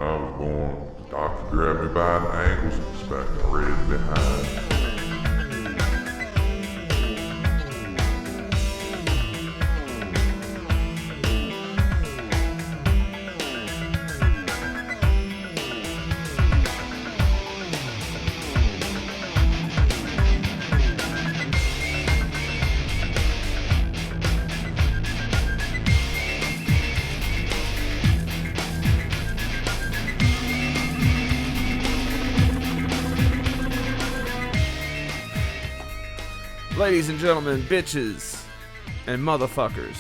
I was born, the doctor grabbed me by the ankles and smacked me red behind. Ladies and gentlemen, bitches and motherfuckers,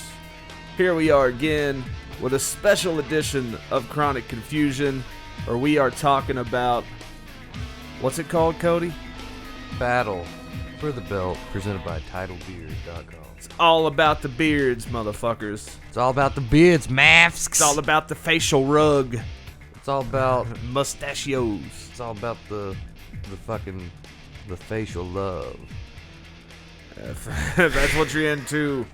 here we are again with a special edition of Chronic Confusion, where we are talking about, what's it called, Cody? Battle for the Belt, presented by TitleBeard.com. It's all about the beards, motherfuckers. It's all about the beards, masks. It's all about the facial rug. It's all about mustachios. It's all about the facial love. If that's what you're into,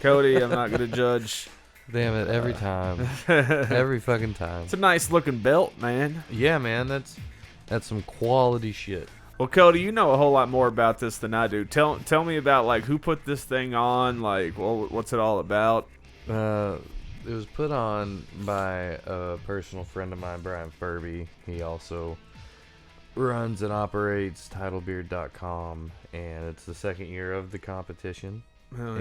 Cody, I'm not gonna judge. Damn it, every time. Every fucking time. It's a nice looking belt, man. Yeah, man, that's some quality shit. Well, Cody, you know a whole lot more about this than I do. Tell me about, like, who put this thing on, like, what's it all about? It was put on by a personal friend of mine, Bryan Furby. He also runs and operates TitleBeard.com, and it's the second year of the competition. Hell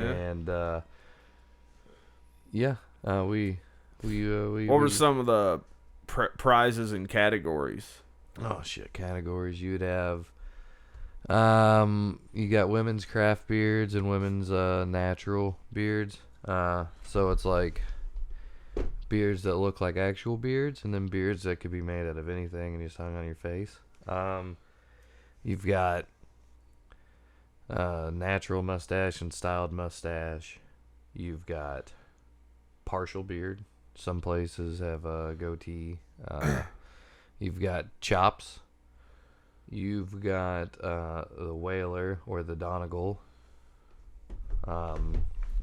yeah. And we what were some of the prizes and categories? Oh shit, categories. You'd have you got women's craft beards and women's natural beards. So it's like beards that look like actual beards, and then beards that could be made out of anything and just hung on your face. You've got natural mustache and styled mustache. You've got partial beard. Some places have a goatee. You've got chops. You've got the whaler or the Donegal.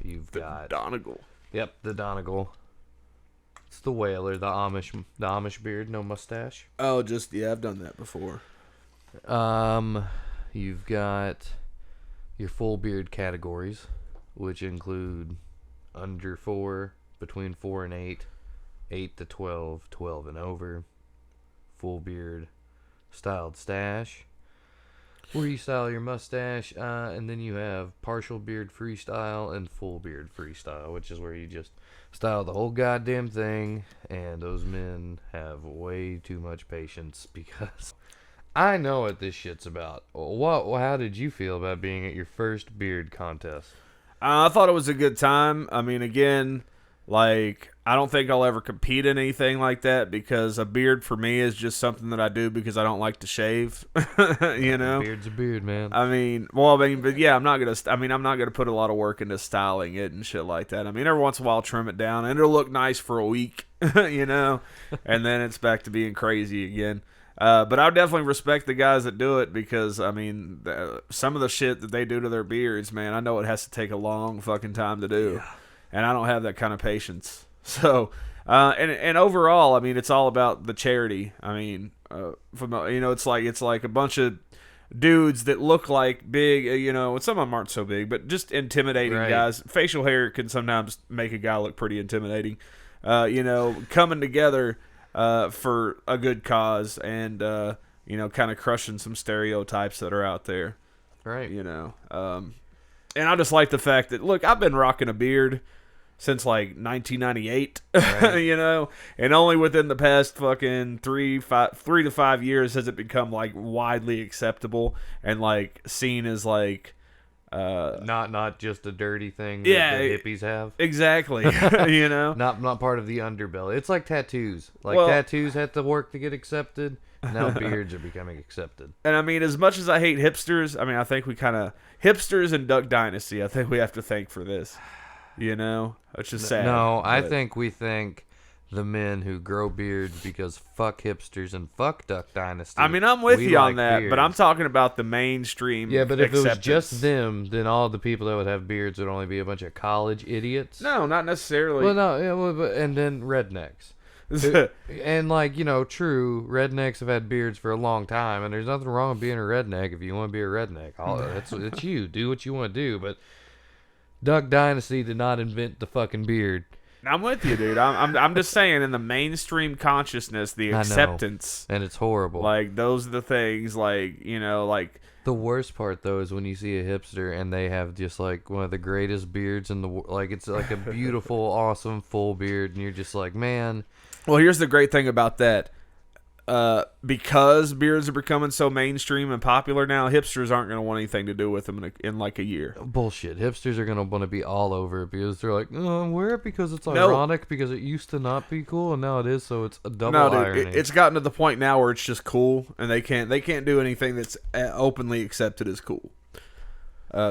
You've got Donegal. Yep, the Donegal. It's the whaler, the Amish beard, no mustache. Oh, I've done that before. You've got your full beard categories, which include under 4, between 4 and 8, 8 to 12, 12 and over, full beard, styled stash, where you style your mustache, and then you have partial beard freestyle and full beard freestyle, which is where you just style the whole goddamn thing, and those men have way too much patience because I know what this shit's about. How did you feel about being at your first beard contest? I thought it was a good time. I mean, again, like, I don't think I'll ever compete in anything like that because a beard for me is just something that I do because I don't like to shave. You know, beard's a beard, man. But yeah, I'm not gonna put a lot of work into styling it and shit like that. I mean, every once in a while, trim it down and it'll look nice for a week, you know, and then it's back to being crazy again. But I definitely respect the guys that do it because, I mean, some of the shit that they do to their beards, man, I know it has to take a long fucking time to do. Yeah. And I don't have that kind of patience. So, and overall, I mean, it's all about the charity. I mean, it's like a bunch of dudes that look like big, and some of them aren't so big, but just intimidating guys. Facial hair can sometimes make a guy look pretty intimidating. Coming together for a good cause and, kind of crushing some stereotypes that are out there. Right. And I just like the fact that, look, I've been rocking a beard since like 1998, right. And only within the past fucking 3 to 5 years has it become like widely acceptable and like seen as like not just a dirty thing that the hippies have. Exactly. Not part of the underbelly. It's like tattoos. Tattoos had to work to get accepted. Now beards are becoming accepted. And I mean, as much as I hate hipsters, I mean, I think we kind of hipsters and Duck Dynasty. I think we have to thank for this. It's just sad. No, I think we thank the men who grow beards because fuck hipsters and fuck Duck Dynasty. I mean, I'm with you on that, beards. But I'm talking about the mainstream. Yeah, but if it was just them, then all the people that would have beards would only be a bunch of college idiots. No, not necessarily. Well, no, and then rednecks. And like, you know, true, rednecks have had beards for a long time, and there's nothing wrong with being a redneck if you want to be a redneck. It's you. Do what you want to do. But Duck Dynasty did not invent the fucking beard. I'm with you, dude. I'm just saying, in the mainstream consciousness, the acceptance, and it's horrible. like those are the things, like, you know, like the worst part though is when you see a hipster and they have just like one of the greatest beards in the world. Like it's like a beautiful, awesome full beard, and you're just like, man. Well, here's the great thing about that. Because beards are becoming so mainstream and popular now, hipsters aren't going to want anything to do with them in like a year. Bullshit. Hipsters are going to want to be all over it because they're like, oh, wear it because it's ironic because it used to not be cool and now it is, so it's a double irony. It's gotten to the point now where it's just cool, and they can't do anything that's openly accepted as cool.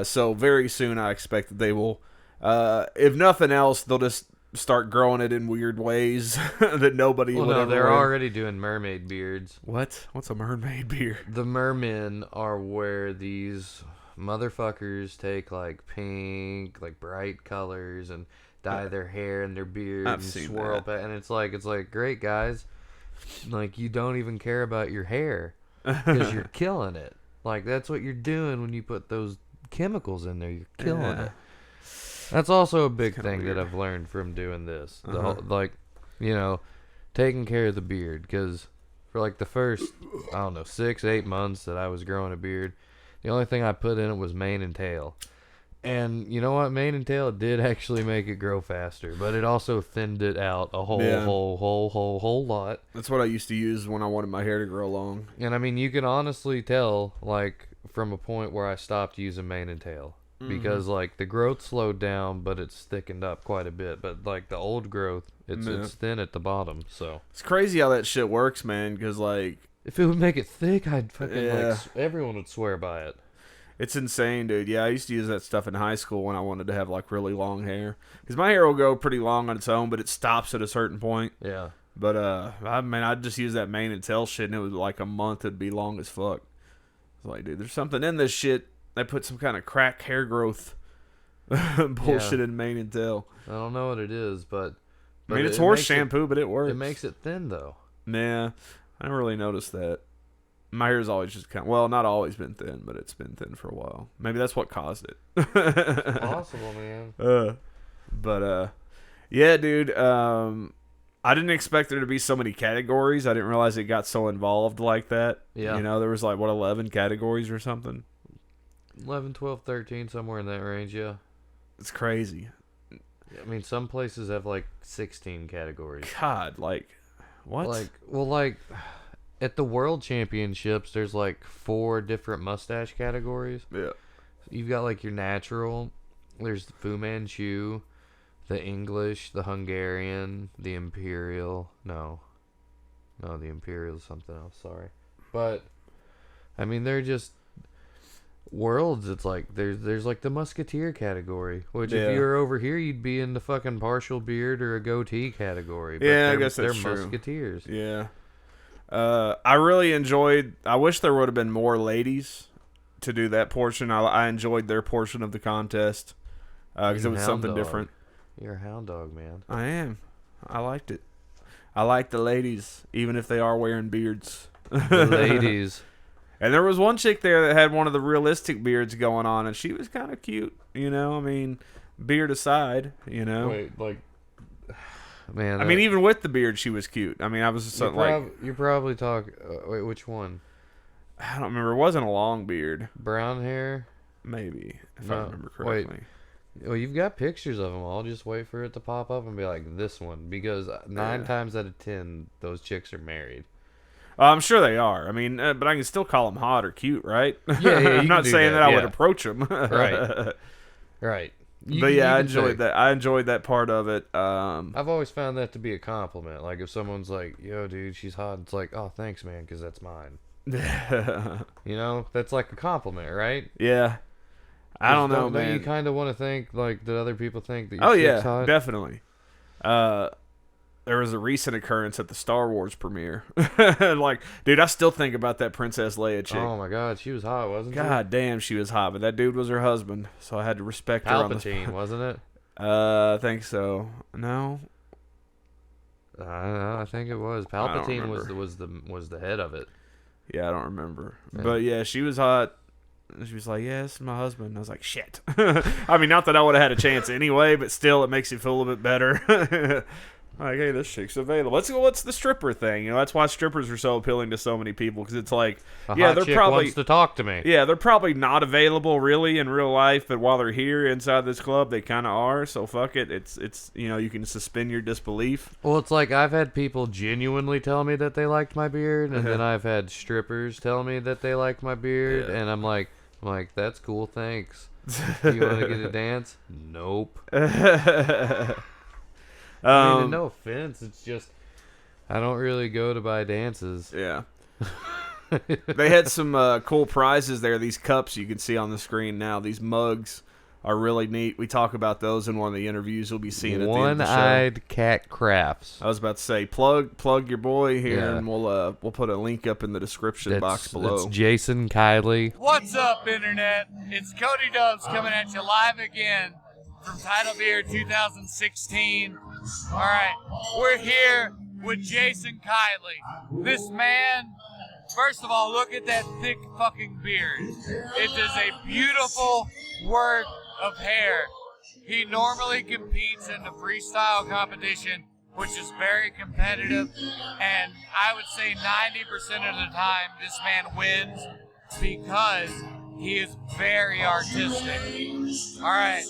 So very soon I expect that they will, if nothing else, they'll just start growing it in weird ways that nobody would ever they're wear. already doing mermaid beards. What's a mermaid beard? The mermen are where these motherfuckers take like pink, like bright colors, and dye their hair and their beard and swirl back, and it's like great guys, like you don't even care about your hair because you're killing it. Like that's what you're doing when you put those chemicals in there. You're killing it. That's also a big thing that I've learned from doing this. The whole, like, you know, taking care of the beard. Because for like the first, 6-8 months that I was growing a beard, the only thing I put in it was mane and tail. And you know what? Mane and tail did actually make it grow faster. But it also thinned it out a whole lot. That's what I used to use when I wanted my hair to grow long. And I mean, you can honestly tell, like, from a point where I stopped using mane and tail. Because like the growth slowed down, but it's thickened up quite a bit. But like the old growth, it's thin at the bottom. So it's crazy how that shit works, man. Because like, if it would make it thick, I'd fucking like everyone would swear by it. It's insane, dude. Yeah, I used to use that stuff in high school when I wanted to have like really long hair. Because my hair will go pretty long on its own, but it stops at a certain point. Yeah. But I'd just use that mane and tail shit, and it was like a month. It'd be long as fuck. It's like, dude, there's something in this shit. They put some kind of crack hair growth bullshit in mane and tail. I don't know what it is, but I mean, it's horse shampoo, but it works. It makes it thin, though. Nah, I never really noticed that. My hair's always just not always been thin, but it's been thin for a while. Maybe that's what caused it. Possible, man. Yeah, dude. I didn't expect there to be so many categories. I didn't realize it got so involved like that. Yeah. You know, there was like, 11 categories or something? 11, 12, 13, somewhere in that range, yeah. It's crazy. I mean, some places have like 16 categories. God, like, what? Like, at the World Championships, there's like 4 different mustache categories. Yeah. You've got like your natural, there's the Fu Manchu, the English, the Hungarian, the Imperial. No, the Imperial is something else, sorry. But, I mean, they're just... Worlds, it's like there's like the musketeer category, which if you were over here you'd be in the fucking partial beard or a goatee category. But I guess that's true. They're musketeers. Yeah. I really enjoyed. I wish there would have been more ladies to do that portion. I enjoyed their portion of the contest because it was something different. You're a hound dog, man. I am. I liked it. I like the ladies, even if they are wearing beards. The ladies. And there was one chick there that had one of the realistic beards going on, and she was kind of cute, you know? I mean, beard aside, you know? Wait, like... Man, I mean, even with the beard, she was cute. I mean, I was just you're probably talking... wait, which one? I don't remember. It wasn't a long beard. Brown hair? Maybe, if I remember correctly. Wait. Well, you've got pictures of them. I'll just wait for it to pop up and be like, this one. Because 9 times out of 10, those chicks are married. I'm sure they are. I mean, but I can still call them hot or cute, right? Yeah, I'm not saying that I would approach them. Right. But yeah, I enjoyed that. I enjoyed that part of it. I've always found that to be a compliment. Like if someone's like, "Yo, dude, she's hot," it's like, "Oh, thanks, man, because that's mine." You know, that's like a compliment, right? Yeah. I don't know, man. You kind of want to think like that other people think that you're chick's hot. Definitely. There was a recent occurrence at the Star Wars premiere. Like, dude, I still think about that Princess Leia chick. Oh my God, she was hot, wasn't she? God damn, she was hot, but that dude was her husband, so I had to respect her. Palpatine, wasn't it? I think so. No. I think it was. Palpatine was the head of it. Yeah, I don't remember. Yeah. But yeah, she was hot. She was like, "Yeah, this is my husband." And I was like, "Shit." I mean, not that I would have had a chance anyway, but still, it makes you feel a little bit better. Like, hey, this chick's available. What's the stripper thing? That's why strippers are so appealing to so many people, because it's like, A yeah, hot they're chick probably wants to talk to me. Yeah, they're probably not available really in real life, but while they're here inside this club, they kind of are. So fuck it. It's you can suspend your disbelief. Well, it's like I've had people genuinely tell me that they liked my beard, and then I've had strippers tell me that they liked my beard, and I'm like, that's cool, thanks. You want to get a dance? Nope. I mean, no offense, it's just I don't really go to buy dances. Yeah. They had some cool prizes there. These cups you can see on the screen now. These mugs are really neat. We talk about those in one of the interviews we'll be seeing at the end of the show. One-Eyed Cat Crafts. I was about to say, plug your boy here, and we'll put a link up in the description box below. That's Jason Kiley. What's up, Internet? It's Cody Dubs coming at you live again from Title Beer 2016. All right, we're here with Jason Kiley. This man, first of all, look at that thick fucking beard. It is a beautiful work of hair. He normally competes in the freestyle competition, which is very competitive, and I would say 90% of the time this man wins because he is very artistic. All right,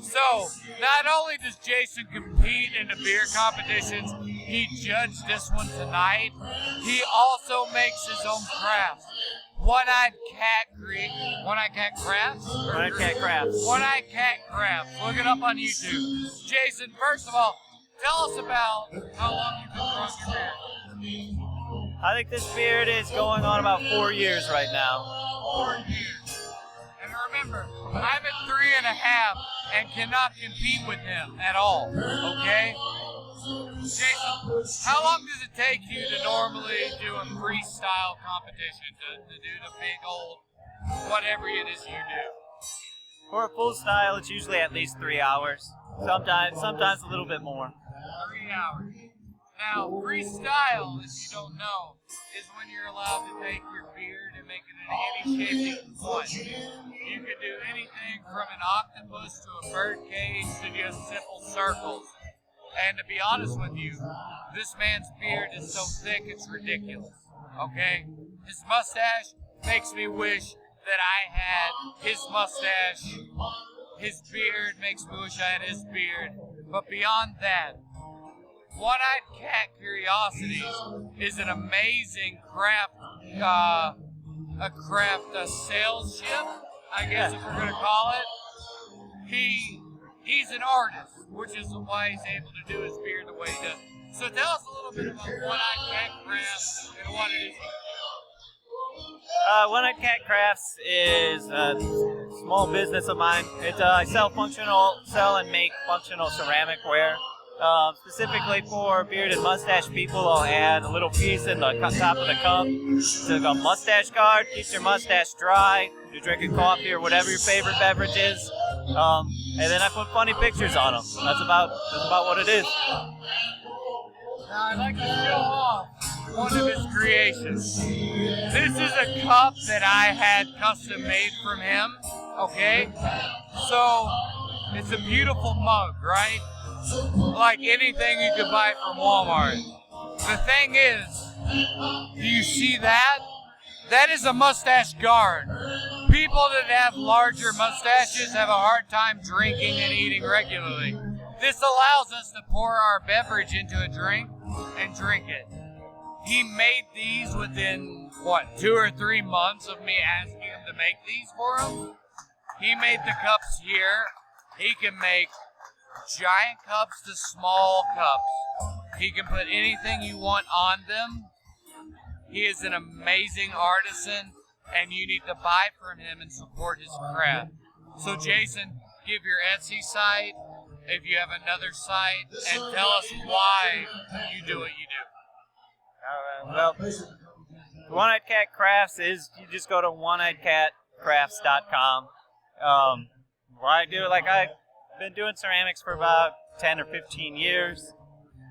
so not only does Jason compete in the beer competitions, he judged this one tonight, he also makes his own crafts. One-Eyed Cat Crafts? One-Eyed Cat Crafts. One-Eyed Cat Crafts. Look it up on YouTube. Jason, first of all, tell us about how long you've been growing your beard. I think this beard is going on about 4 years right now. 4 years. And remember, I'm at 3.5 and cannot compete with him at all, okay? Jason, how long does it take you to normally do a freestyle competition, to do the big old whatever it is you do? For a full style, it's usually at least 3 hours. Sometimes a little bit more. 3 hours. Now, freestyle, if you don't know, is when you're allowed to take your beard and make it in any shape you want. You can do anything from an octopus to a bird cage to just simple circles. And to be honest with you, this man's beard is so thick it's ridiculous, okay? His mustache makes me wish that I had his mustache. His beard makes me wish I had his beard. But beyond that, One-Eyed Cat Curiosities is an amazing craft, a sales ship, I guess if we're going to call it. He's an artist, which is why he's able to do his beard the way he does. So tell us a little bit about One-Eyed Cat Crafts and what it is. One-Eyed Cat Crafts is a small business of mine. I sell and make functional ceramic ware. Specifically for beard and mustache people, I'll add a little piece in the top of the cup. It's like a mustache guard, keeps your mustache dry. You're drinking coffee or whatever your favorite beverage is. And then I put funny pictures on them. That's about what it is. Now I'd like to show off one of his creations. This is a cup that I had custom made from him, okay? So, it's a beautiful mug, right? Like anything you could buy from Walmart. The thing is, do you see that? That is a mustache guard. People that have larger mustaches have a hard time drinking and eating regularly. This allows us to pour our beverage into a drink and drink it. He made these within, 2 or 3 months of me asking him to make these for him? He made the cups here. He can make giant cups to small cups. He can put anything you want on them. He is an amazing artisan, and you need to buy from him and support his craft. So Jason, give your Etsy site, if you have another site, and tell us why you do what you do. Well, One-Eyed Cat Crafts is, you just go to oneeyedcatcrafts.com. Where I do it, like I've been doing ceramics for about 10 or 15 years.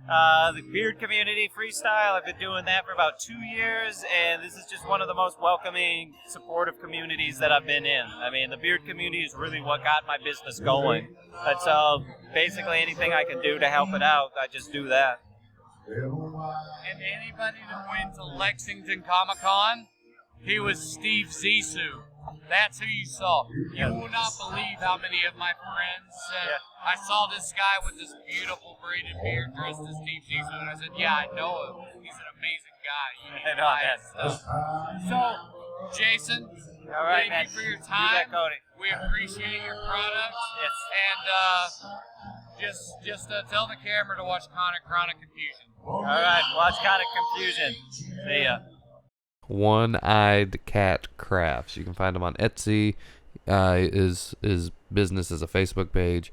the beard community freestyle. I've been doing that for about 2 years, and this is just one of the most welcoming, supportive communities that I've been in. I mean, the beard community is really what got my business going. And so basically anything I can do to help it out, I just do that. And anybody that went to Lexington Comic-Con, he was Steve Zissou. That's who you saw. You will not believe how many of my friends said, I saw this guy with this beautiful braided beard dressed as Steve Zissou. And I said, yeah, I know him. He's an amazing guy. You need to buy his stuff. So, Jason, All right, thank you for your time. You bet, Cody. We appreciate your products. Yes. And just tell the camera to watch Chronic Confusion. All right, watch Chronic Confusion. See ya. One-Eyed Cat Crafts. You can find him on Etsy. His business is a Facebook page.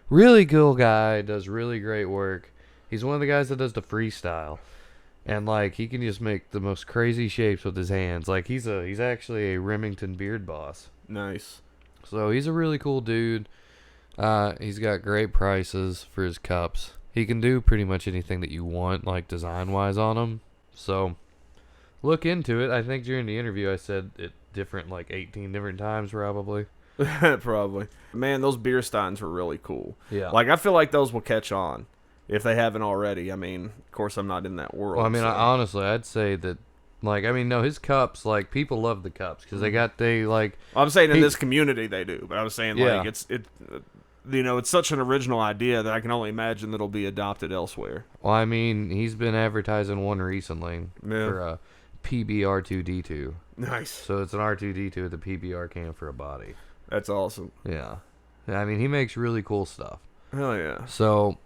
Really cool guy. Does really great work. He's one of the guys that does the freestyle, and like he can just make the most crazy shapes with his hands. Like he's actually a Remington beard boss. Nice. So he's a really cool dude. He's got great prices for his cups. He can do pretty much anything that you want, like design-wise on them. So look into it. I think during the interview I said it different, like 18 different times probably. Probably. Man, those beer steins were really cool. Yeah. Like, I feel like those will catch on if they haven't already. I mean, of course, I'm not in that world. Well, I mean, so. honestly, I'd say that, like, I mean, no, his cups, like, people love the cups because I'm saying in this community they do, but I was saying, like, it's such an original idea that I can only imagine that it'll be adopted elsewhere. Well, I mean, he's been advertising one recently for PB-R2D2. Nice. So it's an R2D2 with a PBR can for a body. That's awesome. Yeah. I mean, he makes really cool stuff. Hell yeah. So,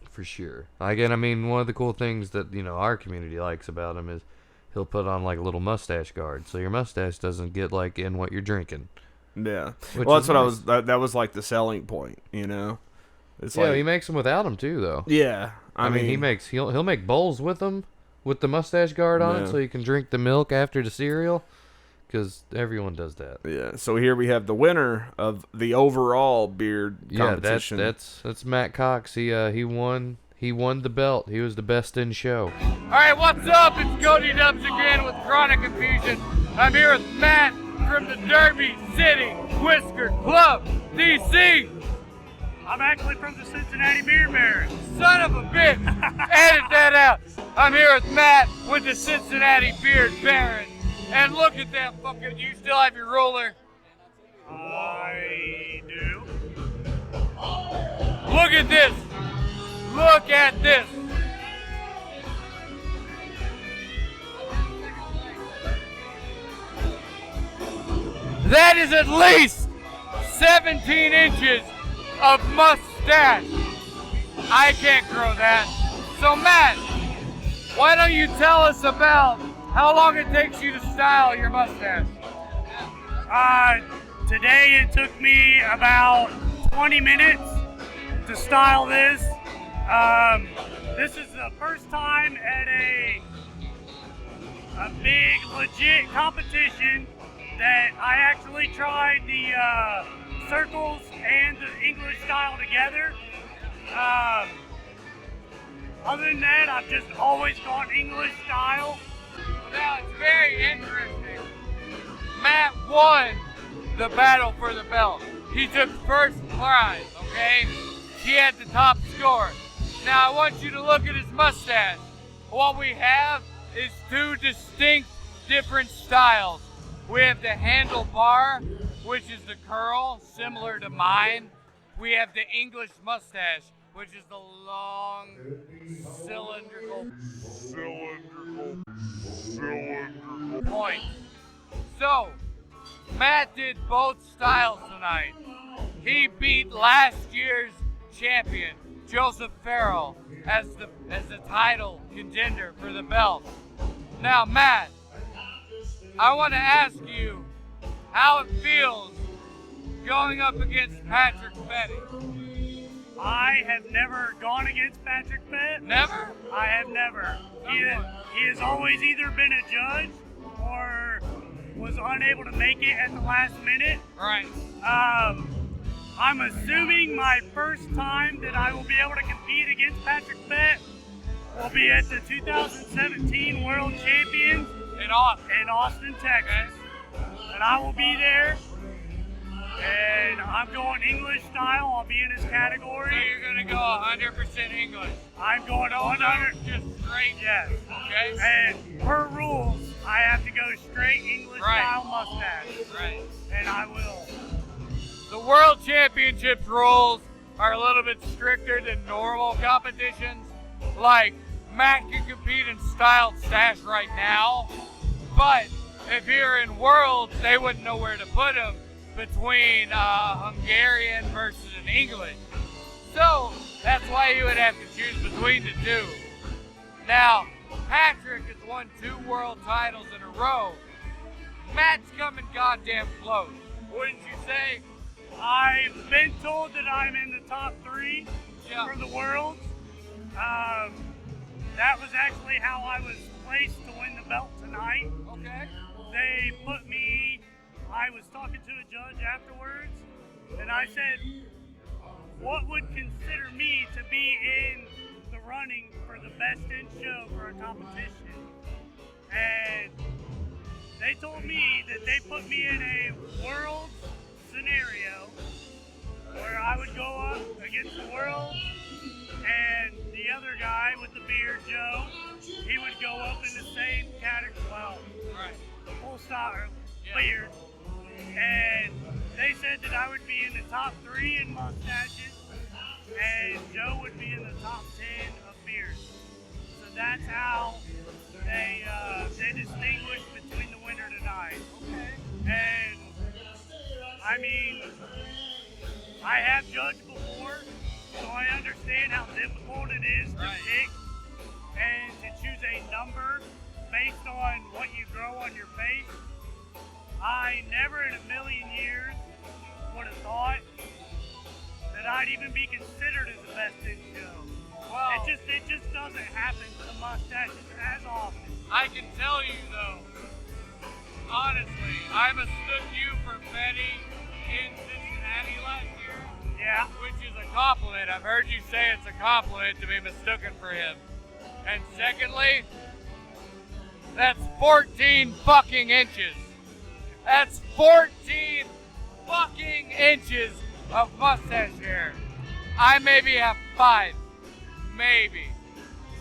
for sure. Again, I mean, one of the cool things that, our community likes about him is he'll put on, like, a little mustache guard. So your mustache doesn't get, like, in what you're drinking. Yeah. Which Well, that's is what nice. that was, like, the selling point, It's Yeah, he makes them without them, too, though. Yeah. I mean, he'll make bowls with them, with the mustache guard on it, so you can drink the milk after the cereal. Because everyone does that. Yeah. So here we have the winner of the overall beard competition. Yeah, that's Matt Cox. He won the belt. He was the best in show. All right, what's up? It's Cody Dubs again with Chronic Confusion. I'm here with Matt from the Derby City Whisker Club, DC. I'm actually from the Cincinnati Beard Barons. Son of a bitch! Edit that out. I'm here with Matt with the Cincinnati Beard Barons. And look at that fucking, you still have your ruler? I do. Look at this. Look at this. That is at least 17 inches of mustache. I can't grow that. So Matt, why don't you tell us about how long it takes you to style your mustache? Today it took me about 20 minutes to style this. This is the first time at a big legit competition that I actually tried the circles and the English style together. Other than that, I've just always gone English style. Now, it's very interesting. Matt won the battle for the belt. He took first prize, okay? He had the top score. Now, I want you to look at his mustache. What we have is two distinct different styles. We have the handlebar, which is the curl, similar to mine. We have the English mustache, which is the long, cylindrical point. So, Matt did both styles tonight. He beat last year's champion, Joseph Farrell, as the title contender for the belt. Now, Matt, I want to ask you how it feels going up against Patrick Petty. I have never gone against Patrick Fett. Never? I have never. He has always either been a judge or was unable to make it at the last minute. Right. I'm assuming my first time that I will be able to compete against Patrick Fett will be at the 2017 World Champions in Austin, Texas. And I will be there. And I'm going English style. I'll be in his category. So you're going to go 100% English? I'm going 100. Just straight? Yes. Okay. And per rules, I have to go straight English style mustache. Right. And I will. The World Championships rules are a little bit stricter than normal competitions. Like, Matt can compete in styled stash right now, but if you're in Worlds, they wouldn't know where to put him between Hungarian versus an English. So that's why you would have to choose between the two. Now, Patrick has won 2 world titles in a row. Matt's coming goddamn close. Wouldn't you say? I've been told that I'm in the top 3 for the Worlds. That was actually how I was placed to win the belt tonight. Okay. They put me, I was talking to a judge afterwards, and I said, what would consider me to be in the running for the best in show for a competition? And they told me that they put me in a world scenario where I would go up against the world, and the other guy with the beard, Joe, he would go up in the same category, well, the full style beard, and they said that I would be in the top 3 in mustaches, and Joe would be in the top 10 of beards. So that's how they distinguish between the winner tonight. Okay. And I mean, I have judged before, so I understand how difficult it is to pick and to choose a number based on what you grow on your face. I never in a million years would have thought that I'd even be considered as the best in show. Well, it just doesn't happen to mustaches as often. I can tell you though, honestly, I mistook you for Betty in Cincinnati last year. Yeah. Which is a compliment. I've heard you say it's a compliment to be mistaken for him. And secondly, that's 14 fucking inches. That's 14 fucking inches of mustache hair. I maybe have 5. Maybe.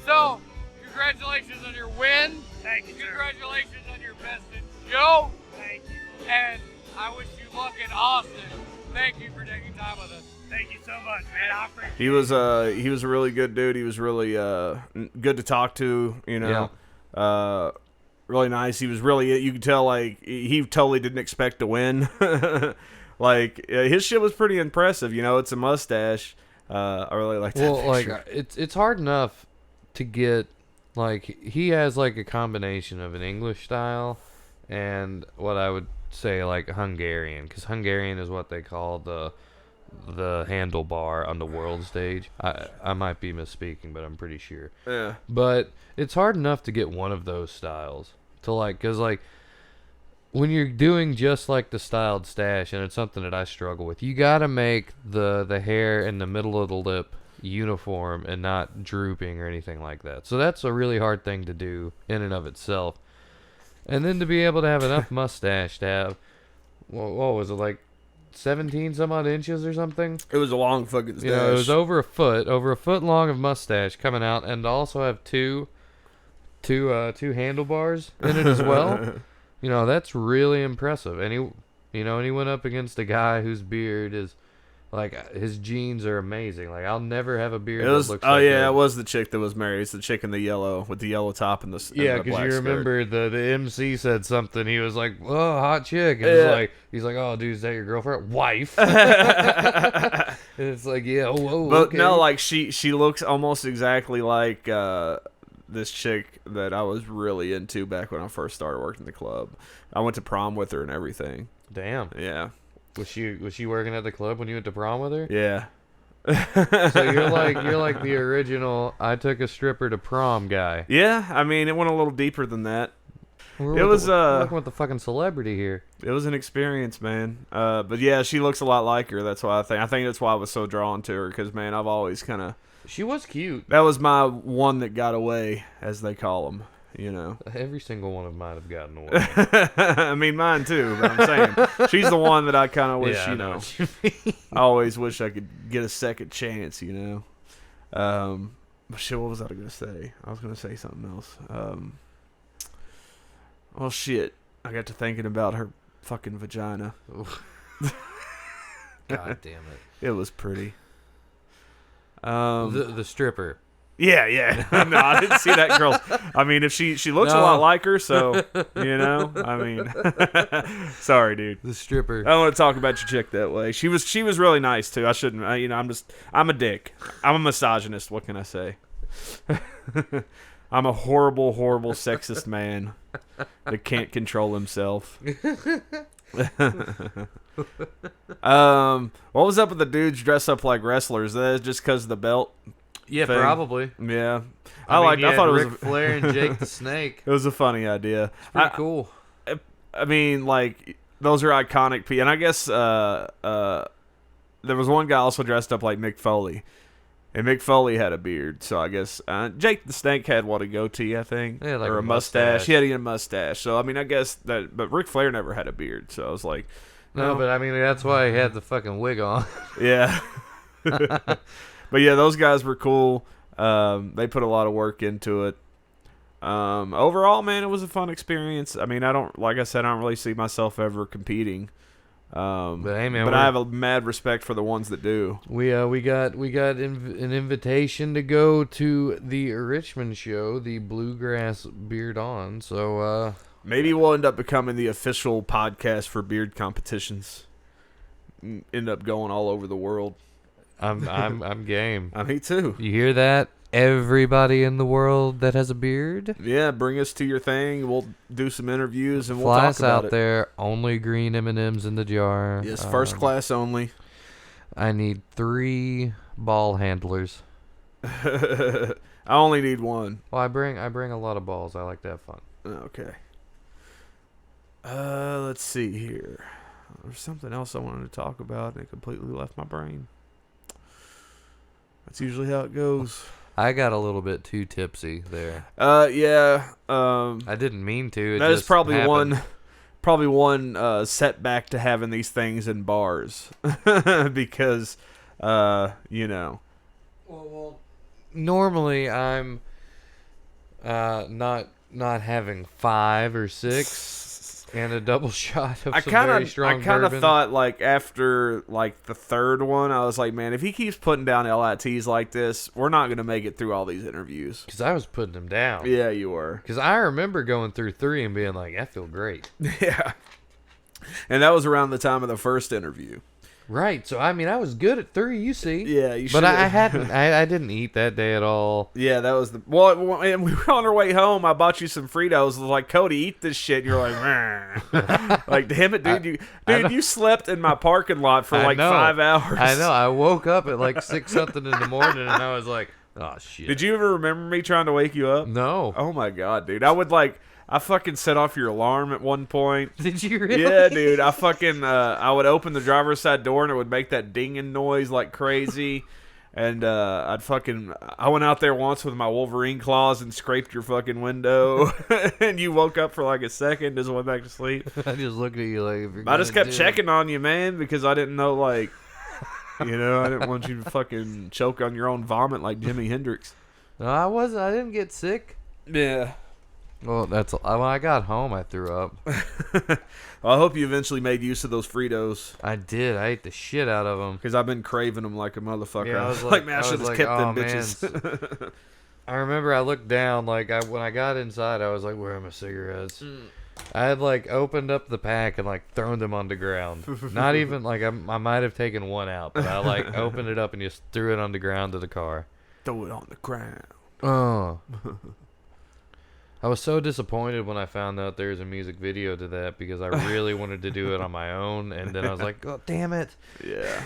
So, congratulations on your win. Thank you, sir. Congratulations on your best in show. Thank you. And I wish you luck in Austin. Thank you for taking time with us. Thank you so much, man. I appreciate it. He was a really good dude. He was really good to talk to, you know. Yeah. Really nice. He was really, you could tell, like, he totally didn't expect to win. Like, his shit was pretty impressive, you know. It's a mustache. I really like that. Well, like, picture. it's hard enough to get, like, he has, like, a combination of an English style and what I would say, like, Hungarian, because Hungarian is what they call the handlebar on the world stage. I might be misspeaking, but I'm pretty sure. Yeah. But it's hard enough to get one of those styles to, like, because, like, when you're doing just like the styled stash, and it's something that I struggle with, you gotta make the hair in the middle of the lip uniform and not drooping or anything like that. So that's a really hard thing to do in and of itself. And then to be able to have enough mustache to have, what was it, like 17 some odd inches or something? It was a long fucking stash. You know, it was over a foot long of mustache coming out, and to also have two handlebars in it as well. You know, that's really impressive. And he went up against a guy whose beard is, like, his genes are amazing. Like, I'll never have a beard that looks like that. It was the chick that was married. It's the chick in the yellow, with the yellow top and the yeah, because you remember the MC said something. He was like, "Oh, hot chick," and he's like, "Oh, dude, is that your girlfriend? Wife?" And it's like, yeah, whoa. But okay. no, like she looks almost exactly like this chick that I was really into back when I first started working the club. I went to prom with her and everything. Damn. Yeah. Was she working at the club when you went to prom with her? Yeah. So you're like the original I took a stripper to prom guy. Yeah, I mean, it went a little deeper than that. We're working with the fucking celebrity here. It was an experience, man. But yeah, she looks a lot like her. That's why I think that's why I was so drawn to her, because man, I've always kind of She was cute. That was my one that got away, as they call them. You know. Every single one of them might have gotten away. I mean, mine too. But I'm saying she's the one that I kind of wish. Yeah, I you know know. what you mean. I always wish I could get a second chance. You know. But shit, what was I gonna say? I was gonna say something else. Well, shit. I got to thinking about her fucking vagina. God damn it. It was pretty. The stripper. Yeah. No, I didn't see that girl. I mean, if she looks a lot like her, so you know. I mean, sorry, dude. The stripper. I don't want to talk about your chick that way. She was really nice too. I shouldn't. You know, I'm a dick. I'm a misogynist. What can I say? I'm a horrible, horrible sexist man that can't control himself. What was up with the dudes dressed up like wrestlers? That just because of the belt? Yeah, thing? Probably. Yeah, I liked. I thought it was Ric Flair and Jake the Snake. It was a funny idea. Pretty cool. I mean, like those are iconic people, and I guess there was one guy also dressed up like Mick Foley, and Mick Foley had a beard. So I guess Jake the Snake had a goatee, I think, Yeah, like or a a mustache. mustache. He had a mustache. So I mean, I guess that, but Ric Flair never had a beard. So I was like, No, but I mean, that's why he had the fucking wig on. yeah. But yeah, those guys were cool. They put a lot of work into it. Overall, man, it was a fun experience. I mean, like I said, I don't really see myself ever competing. But hey, man, but I have a mad respect for the ones that do. We got an invitation to go to the Richmond show, the Bluegrass Beard On. So Maybe we'll end up becoming the official podcast for beard competitions. End up going all over the world. I'm game. Me too. You hear that? Everybody in the world that has a beard, Yeah, bring us to your thing. We'll do some interviews and we'll fly talk us about out it. there. Only green M&Ms in the jar. Yes, first class only. I need 3 ball handlers. I only need one. Well, I bring a lot of balls. I like to have fun. Okay. Let's see here. There's something else I wanted to talk about and it completely left my brain. That's usually how it goes. I got a little bit too tipsy there. Yeah. I didn't mean to. That is just probably happened. one setback to having these things in bars because you know. Well, normally I'm not having 5 or 6 and a double shot of some very strong I kind of bourbon. thought like after like the third one, I was like, man, if he keeps putting down LITs like this, we're not gonna make it through all these interviews. Because I was putting them down. Yeah, you were. Because I remember going through 3 and being like, I feel great. Yeah. And that was around the time of the first interview. Right. So I mean, I was good at 3. You see. Yeah, you should. But I hadn't. I didn't eat that day at all. Yeah, that was the. Well, and we were on our way home. I bought you some Fritos. I was like, Cody, eat this shit. And you're like, "Meh." Like, damn it, dude! You slept in my parking lot for like 5 hours. I know. I woke up at like 6 something in the morning, and I was like, oh shit. Did you ever remember me trying to wake you up? No. Oh my god, dude! I fucking set off your alarm at one point. Did you really? Yeah, dude. I would open the driver's side door and it would make that dinging noise like crazy. And I went out there once with my Wolverine claws and scraped your fucking window. And you woke up for like a second, just went back to sleep. I just looked at you like, if you're I just gonna kept do it. checking on you, man, because I didn't know, like, I didn't want you to fucking choke on your own vomit like Jimi Hendrix. No, I wasn't. I didn't get sick. Yeah. Well, when I got home, I threw up. Well, I hope you eventually made use of those Fritos. I did. I ate the shit out of them. Because I've been craving them like a motherfucker. Yeah, I was like, man, I should have like, kept oh, them man. bitches. I remember I looked down, like, when I got inside, I was like, where are my cigarettes? I had, like, opened up the pack and, like, thrown them on the ground. Not even, like, I might have taken one out, but I, like, opened it up and just threw it on the ground to the car. Throw it on the ground. Oh. I was so disappointed when I found out there was a music video to that because I really wanted to do it on my own, and then I was like, oh, damn it. Yeah.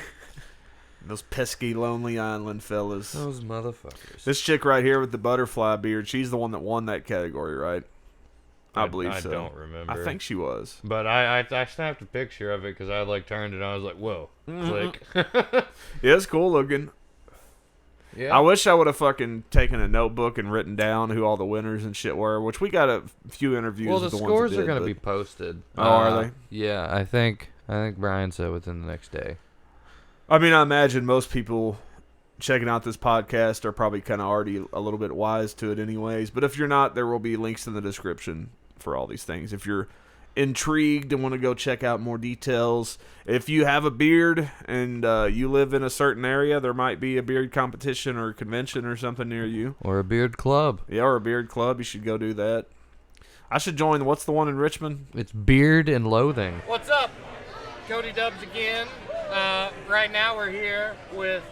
Those pesky Lonely Island fellas. Those motherfuckers. This chick right here with the butterfly beard, she's the one that won that category, right? I believe so. I don't remember. I think she was. But I snapped a picture of it because I, like, turned it and I was like, whoa. Click. Yeah, it's cool looking. Yeah. I wish I would have fucking taken a notebook and written down who all the winners and shit were, which we got a few interviews Well, the with the scores ones that are going to did, be posted. Oh, are they? Yeah, I think Brian said within the next day. I mean, I imagine most people checking out this podcast are probably kind of already a little bit wise to it anyways. But if you're not, there will be links in the description for all these things. If you're intrigued and want to go check out more details, if you have a beard and you live in a certain area, there might be a beard competition or convention or something near you. Or a beard club. Yeah, or a beard club. You should go do that. I should join. What's the one in Richmond? It's Beard and Loathing. What's up? Cody Dubs again. Right now we're here with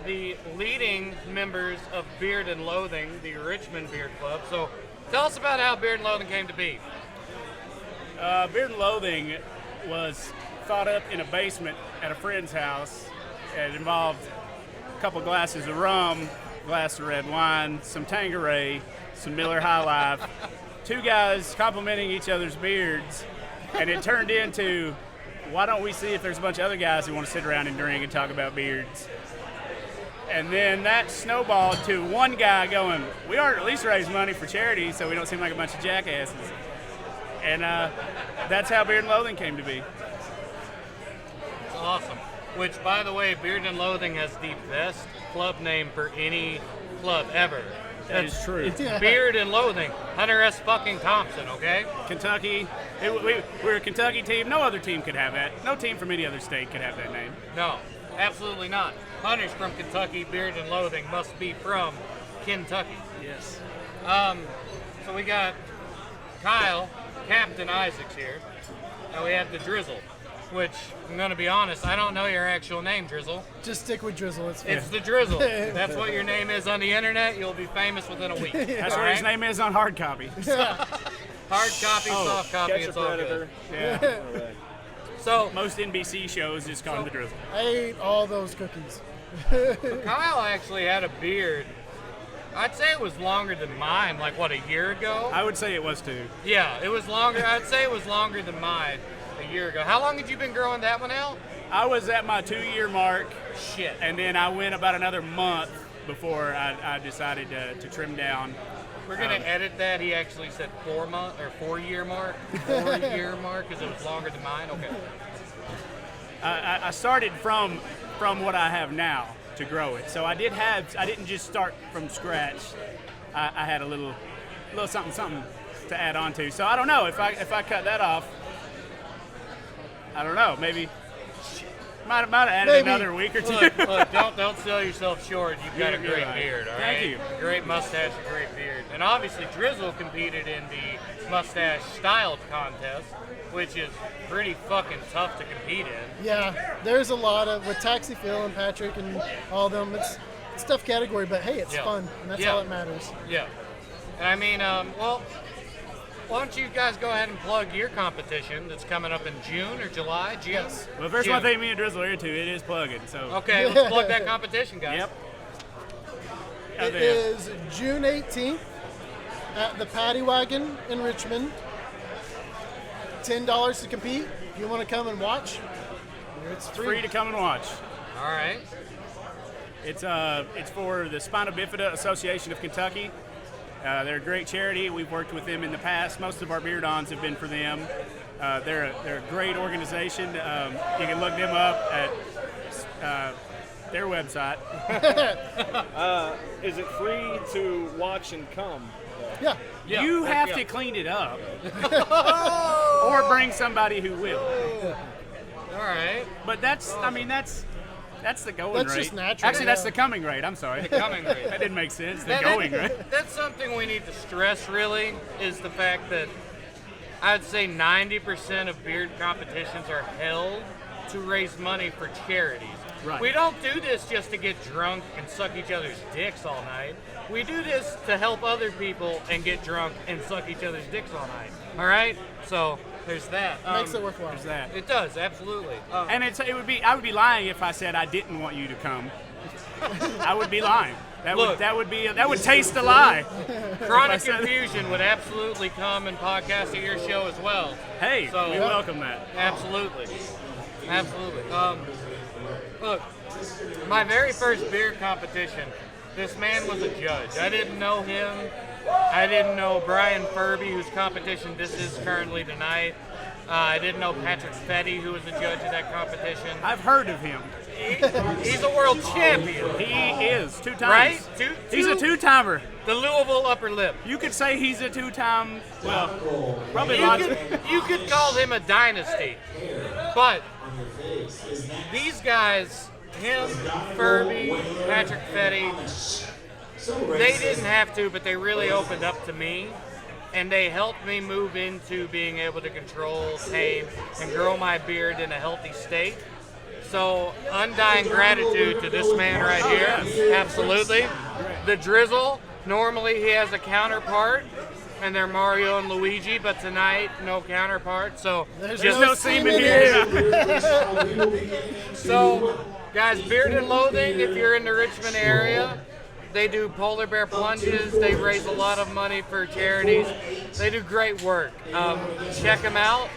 the leading members of Beard and Loathing, the Richmond Beard Club. So tell us about how Beard and Loathing came to be. Beard and Loathing was thought up in a basement at a friend's house. It involved a couple glasses of rum, a glass of red wine, some Tanqueray, some Miller High Life, two guys complimenting each other's beards, and it turned into, why don't we see if there's a bunch of other guys who want to sit around and drink and talk about beards? And then that snowballed to one guy going, we ought to at least raise money for charity so we don't seem like a bunch of jackasses. And that's how Beard and Loathing came to be. Awesome. Which, by the way, Beard and Loathing has the best club name for any club ever. That is true. Beard and Loathing. Hunter S. fucking Thompson, okay? Kentucky. We're a Kentucky team. No other team could have that. No team from any other state could have that name. No, absolutely not. Hunter's from Kentucky. Beard and Loathing must be from Kentucky. Yes. So we got Kyle, Captain Isaacs here. And we have the Drizzle, which, I'm going to be honest, I don't know your actual name, Drizzle. Just stick with Drizzle. It's fine. It's the Drizzle. That's what your name is on the internet. You'll be famous within a week. That's All what his right? name is on hard copy. Hard copy, soft copy, it's all good. Yeah. So, Most NBC shows just call him the Drizzle. I ate all those cookies. Kyle actually had a beard. I'd say it was longer than mine, like, what, a year ago? I would say it was too. Yeah, it was longer. I'd say it was longer than mine a year ago. How long had you been growing that one out? I was at my 2-year mark, Shit. and then I went about another month before I decided to trim down. We're going to edit that. He actually said 4-year mark. 4-year mark, because it was longer than mine. Okay. I started from what I have now to grow it. So I didn't just start from scratch. I had a little something to add on to. So I don't know if I cut that off. I don't know. Maybe might have added another week or two. Look, don't sell yourself short. You've got a You're great right. beard, all Thank right? you. A great mustache, a great beard. And obviously Drizzle competed in the mustache styled contest, which is pretty fucking tough to compete in. Yeah, there's a lot of, with Taxi Phil and Patrick and all them, it's a tough category, but hey, it's Yeah. fun, and that's Yeah. all that matters. Yeah. And I mean, well, why don't you guys go ahead and plug your competition that's coming up in June or July? June? Yes. Well, first June. one thing me and Drizzle are here to, it is plugging. So Okay, let's plug that competition, guys. Yep. It is June 18th at the Paddy Wagon in Richmond. $10 to compete. If you want to come and watch, it's Free to come and watch. All right. It's for the Spina Bifida Association of Kentucky. They're a great charity. We've worked with them in the past. Most of our beard-ons have been for them. They're a great organization. You can look them up at their website. Is it free to watch and come? Yeah. Yeah. You have Yeah. to clean it up, or bring somebody who will. All right. But that's the going That's rate. just natural, Actually, that's yeah. the coming rate. I'm sorry. The coming rate. That didn't make sense. The That- going rate. That's something we need to stress, really, is the fact that I'd say 90% of beard competitions are held to raise money for charities. Right. We don't do this just to get drunk and suck each other's dicks all night. We do this to help other people and get drunk and suck each other's dicks all night. All right? So there's that. Makes it worthwhile. There's that. It does, absolutely. And I would be lying if I said I didn't want you to come. I would be lying. Look. That would taste a lie. Chronic if I said- Confusion would absolutely come and podcast at your show as well. Hey, So- we welcome that. Absolutely. Absolutely. Look, My very first beer competition, this man was a judge. I didn't know him. I didn't know Bryan Furby, whose competition this is currently tonight. I didn't know Patrick Fetty, who was the judge of that competition. I've heard of him. He's a world champion. He is 2 times. Right? He's a 2-timer. The Louisville upper lip. You could say he's a 2-time. Well, probably You could call him a dynasty. But these guys, him, Furby, Patrick Fetty, they didn't have to, but they really opened up to me. And they helped me move into being able to control, tame, and grow my beard in a healthy state. So, undying gratitude to this man right here. Absolutely. The Drizzle, normally he has a counterpart, and they're Mario and Luigi, but tonight, no counterpart. So, There's no semen here. So, guys, Beard and Loathing, if you're in the Richmond area, they do polar bear plunges. They raise a lot of money for charities. They do great work. Check them out.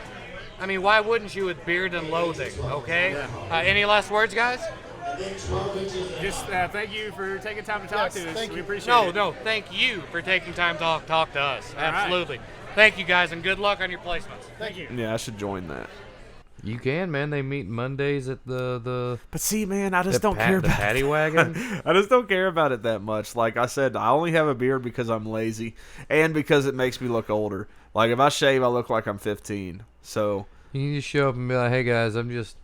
I mean, why wouldn't you with Beard and Loathing, okay? Any last words, guys? Just thank you for taking time to talk to us. We appreciate it. No, thank you for taking time to talk to us. Absolutely. Thank you, guys, and good luck on your placements. Thank you. Yeah, I should join that. You can, man. They meet Mondays at the But see, man, I just don't care the about paddy wagon. I just don't care about it that much. Like I said, I only have a beard because I'm lazy and because it makes me look older. Like if I shave, I look like I'm 15. So You can just show up and be like, "Hey guys, I'm just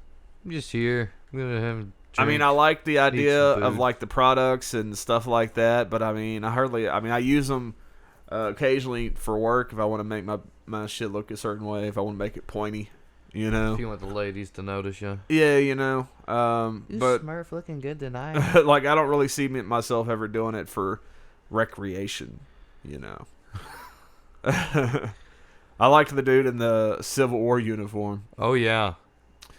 here. I'm gonna have a I mean, drink, I like the idea some of food." like the products and stuff like that, but I mean, I use them occasionally for work if I want to make my shit look a certain way, if I want to make it pointy, you know. If you want the ladies to notice you. Yeah, you know. But Smurf looking good tonight. like I don't really see myself ever doing it for recreation, you know. I liked the dude in the Civil War uniform. Oh yeah.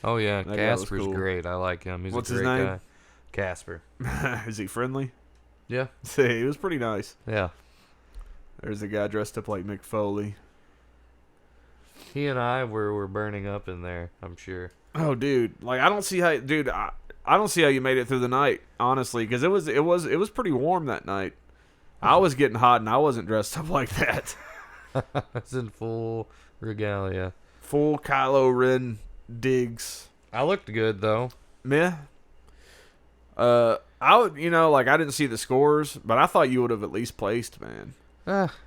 That guy was Casper's cool. great. I like him. He's What's a his great name? guy. Casper. Is he friendly? Yeah. See, he was pretty nice. Yeah. There's a guy dressed up like Mick Foley. He and I were burning up in there, I'm sure. Oh, dude! Like I don't see how, dude. I don't see how you made it through the night, honestly, because it was pretty warm that night. I was getting hot and I wasn't dressed up like that. It's in full regalia. Full Kylo Ren digs. I looked good though. Meh. I would, like I didn't see the scores, but I thought you would have at least placed, man,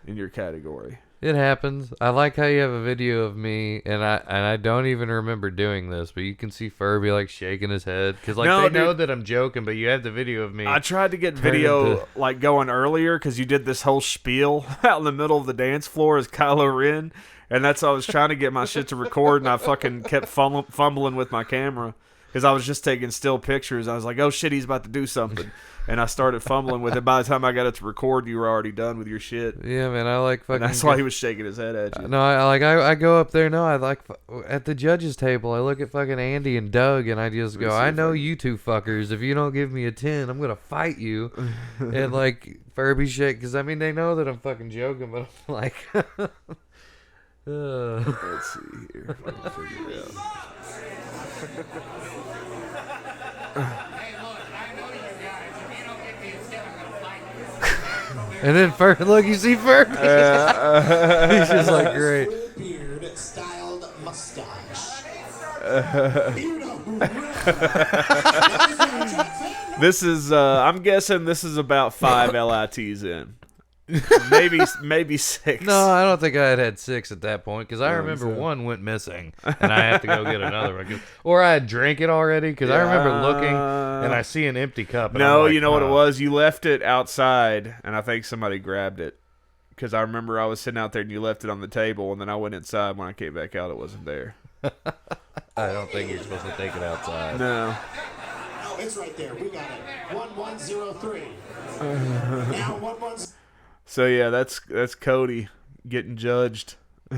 in your category. It happens. I like how you have a video of me, and I don't even remember doing this, but you can see Furby like shaking his head because like they know that I'm joking, but you have the video of me. I tried to get video like going earlier because you did this whole spiel out in the middle of the dance floor as Kylo Ren, and that's why I was trying to get my shit to record, and I fucking kept fumbling with my camera because I was just taking still pictures. I was like, oh shit, he's about to do something. And I started fumbling with it. By the time I got it to record, you were already done with your shit. Yeah, man, I like fucking. And that's why he was shaking his head at you. No, I go up there. No, I like at the judges table. I look at fucking Andy and Doug, and I just go, I know you two fuckers. If you don't give me a 10, I'm gonna fight you. And like Furby shake, because I mean they know that I'm fucking joking, but I'm like, let's see here. If I can figure it out. And then look, you see Furby. He's just like great. Beard styled mustache. This is, I'm guessing this is about 5 LITs in. Maybe 6. No, I don't think I had 6 at that point because I remember one went missing and I have to go get another one. Or I had drank it already because I remember looking and I see an empty cup. And No, I'm like, you know what it was? You left it outside and I think somebody grabbed it because I remember I was sitting out there and you left it on the table and then I went inside. When I came back out, it wasn't there. I don't think you're supposed to take it outside. No. Oh, it's right there. We got it. 1103. Now 11. So yeah, that's Cody getting judged.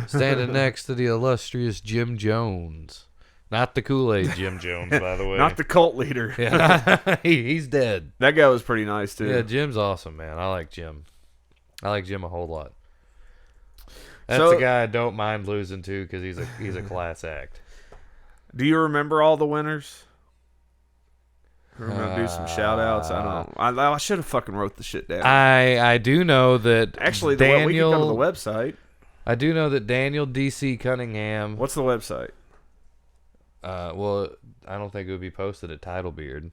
Standing next to the illustrious Jim Jones. Not the Kool-Aid Jim Jones, by the way. Not the cult leader. Yeah, he's dead. That guy was pretty nice too. Yeah, Jim's awesome, man. I like Jim. I like Jim a whole lot. That's a guy I don't mind losing to because he's a class act. Do you remember all the winners? We're gonna do some shout outs. I don't know. I should have fucking wrote the shit down. I do know that Actually, we can go to the website. I do know that Daniel D.C. Cunningham. What's the website? Well, I don't think it would be posted at Titlebeard.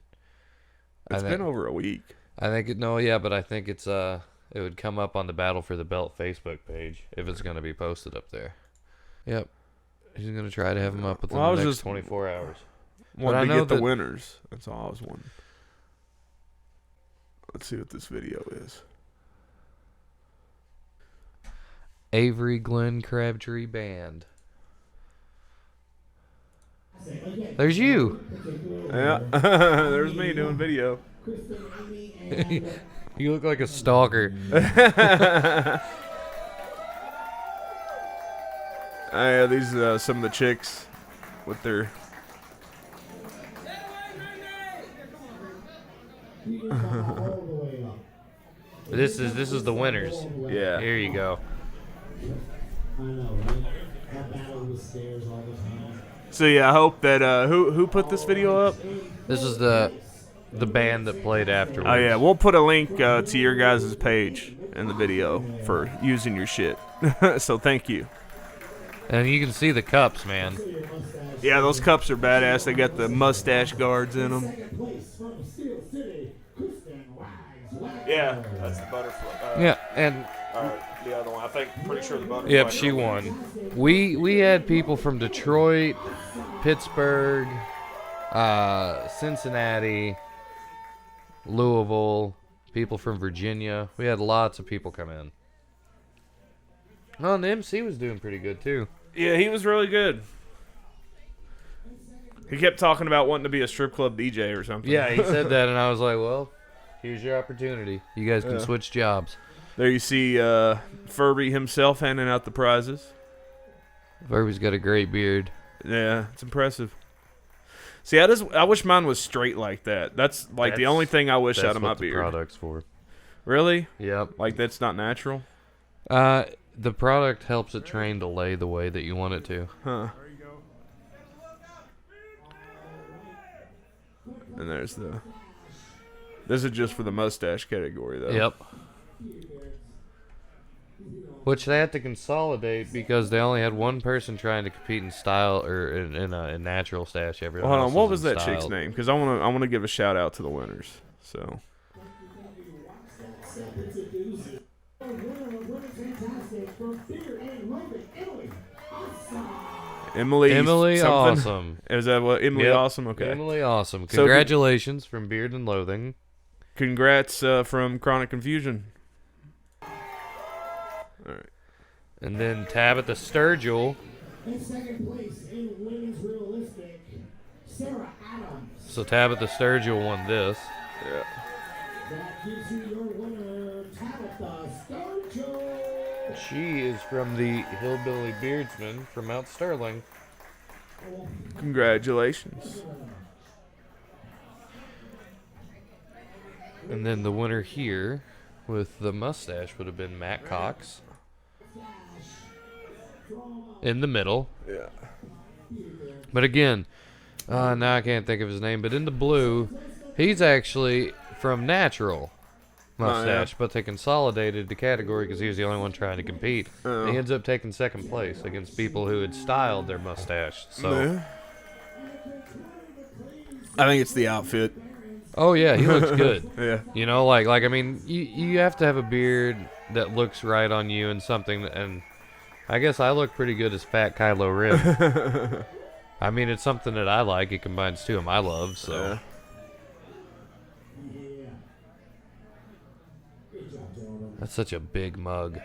It's been over a week. I think but I think it's it would come up on the Battle for the Belt Facebook page if it's going to be posted up there. Yep. He's going to try to have them up within the next 24 hours. Wanted to get the winners. That's all I was wanting. Let's see what this video is. Avery Glenn Crabtree Band. There's you. Yeah, there's me doing video. You look like a stalker. Yeah, these are some of the chicks with their. This is the winners. Yeah. Here you go. I know, right? That battle with stairs all the time. So yeah, I hope that who put this video up? This is the band that played afterwards. Oh yeah, we'll put a link to your guys' page in the video for using your shit. So thank you. And you can see the cups, man. Yeah, those cups are badass. They got the mustache guards in them. Yeah, that's the butterfly. Yeah, and the other one. I think, pretty sure the butterfly. yep, she won. We had people from Detroit, Pittsburgh, Cincinnati, Louisville, people from Virginia. We had lots of people come in. Oh, and the MC was doing pretty good too. Yeah, he was really good. He kept talking about wanting to be a strip club DJ or something. Yeah, he said that, and I was like, well, here's your opportunity. You guys can switch jobs. There you see Furby himself handing out the prizes. Furby's got a great beard. Yeah, it's impressive. See, I wish mine was straight like that. That's like the only thing I wish out of my beard. That's what the product's for. Really? Yep. Like that's not natural? The product helps it train to lay the way that you want it to. Huh. And there's the... This is just for the mustache category, though. Yep. Which they had to consolidate because they only had one person trying to compete in style or in a natural stash. Everyone Hold else on, what was in that chick's styled. name? Because I want to give a shout out to the winners. So. Emily something? Awesome. Is that what Emily Yep. Awesome? Okay. Emily Awesome. So Congratulations from Beard and Loathing. Congrats from Chronic Confusion. All right. And then Tabitha Sturgill. In second place in women's realistic, Sarah Adams. So Tabitha Sturgill won this. Yeah. That gives you your winner, Tabitha Sturgill. She is from the Hillbilly Beardsmen from Mount Sterling. Congratulations. And then the winner here with the mustache would have been Matt Cox. In the middle. Yeah. But again, now I can't think of his name, but in the blue, he's actually from Natural Mustache, but they consolidated the category because he was the only one trying to compete. Oh. He ends up taking second place against people who had styled their mustache. So, Yeah. I think it's the outfit. oh yeah, he looks good. Yeah. You know, like I mean, you have to have a beard that looks right on you and something, and I guess I look pretty good as Fat Kylo Ren. I mean, it's something that I like. It combines two of my loves, so. Yeah. That's such a big mug.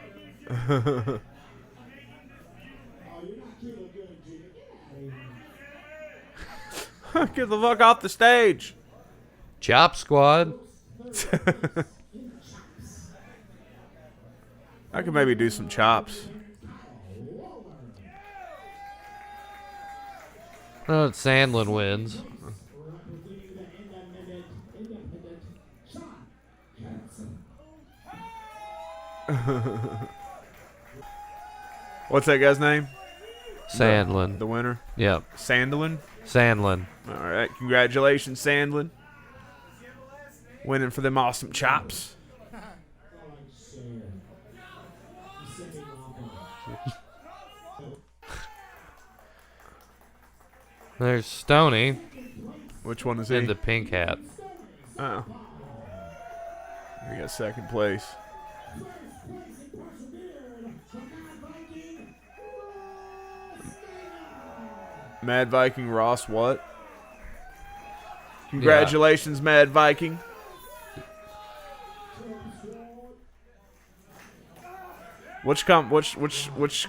Get the fuck off the stage. Chop Squad. I could maybe do some chops. Oh, Sandlin wins. What's that guy's name? Sandlin. The winner? Yep. Sandlin? Sandlin. All right. Congratulations, Sandlin. Winning for them awesome chops. There's Stoney Which one is he? in the pink hat. Oh. We got second place. Mad Viking Ross, what? Congratulations, Mad Viking. Which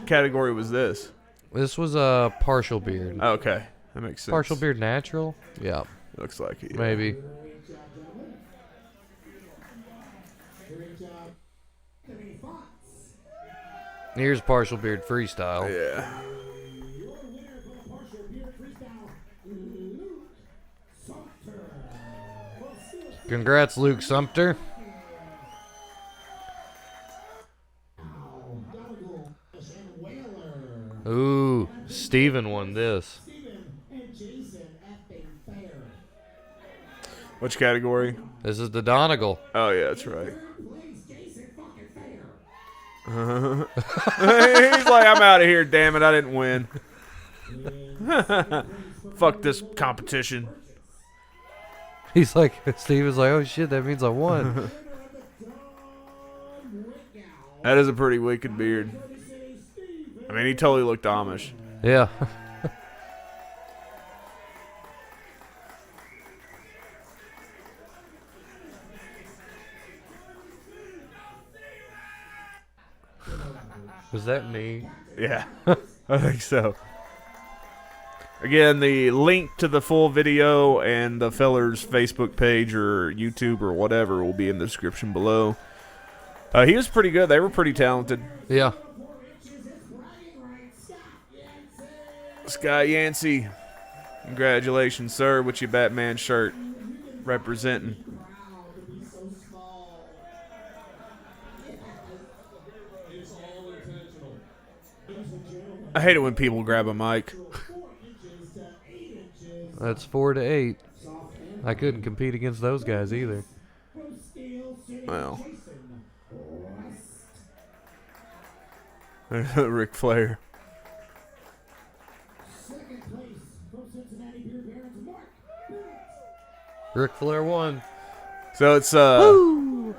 category was this? This was a partial beard. Okay, that makes sense. Partial beard natural? Yeah. Looks like it. Yeah. Maybe. Here's partial beard freestyle. Yeah. Congrats, Luke Sumter. Ooh, Steven won this. Which category? This is the Donegal. Oh yeah, that's right. He's like, I'm out of here, damn it, I didn't win. Fuck this competition. He's like, Steven's like, oh shit, that means I won. That is a pretty wicked beard. I mean, he totally looked Amish. Yeah. Was that me? Yeah, I think so. Again, the link to the full video and the feller's Facebook page or YouTube or whatever will be in the description below. He was pretty good. They were pretty talented. Yeah. Scott Yancey, congratulations, sir, with your Batman shirt representing. I hate it when people grab a mic. That's 4-8. I couldn't compete against those guys either. Well. Ric Flair. Ric Flair won. So it's Woo!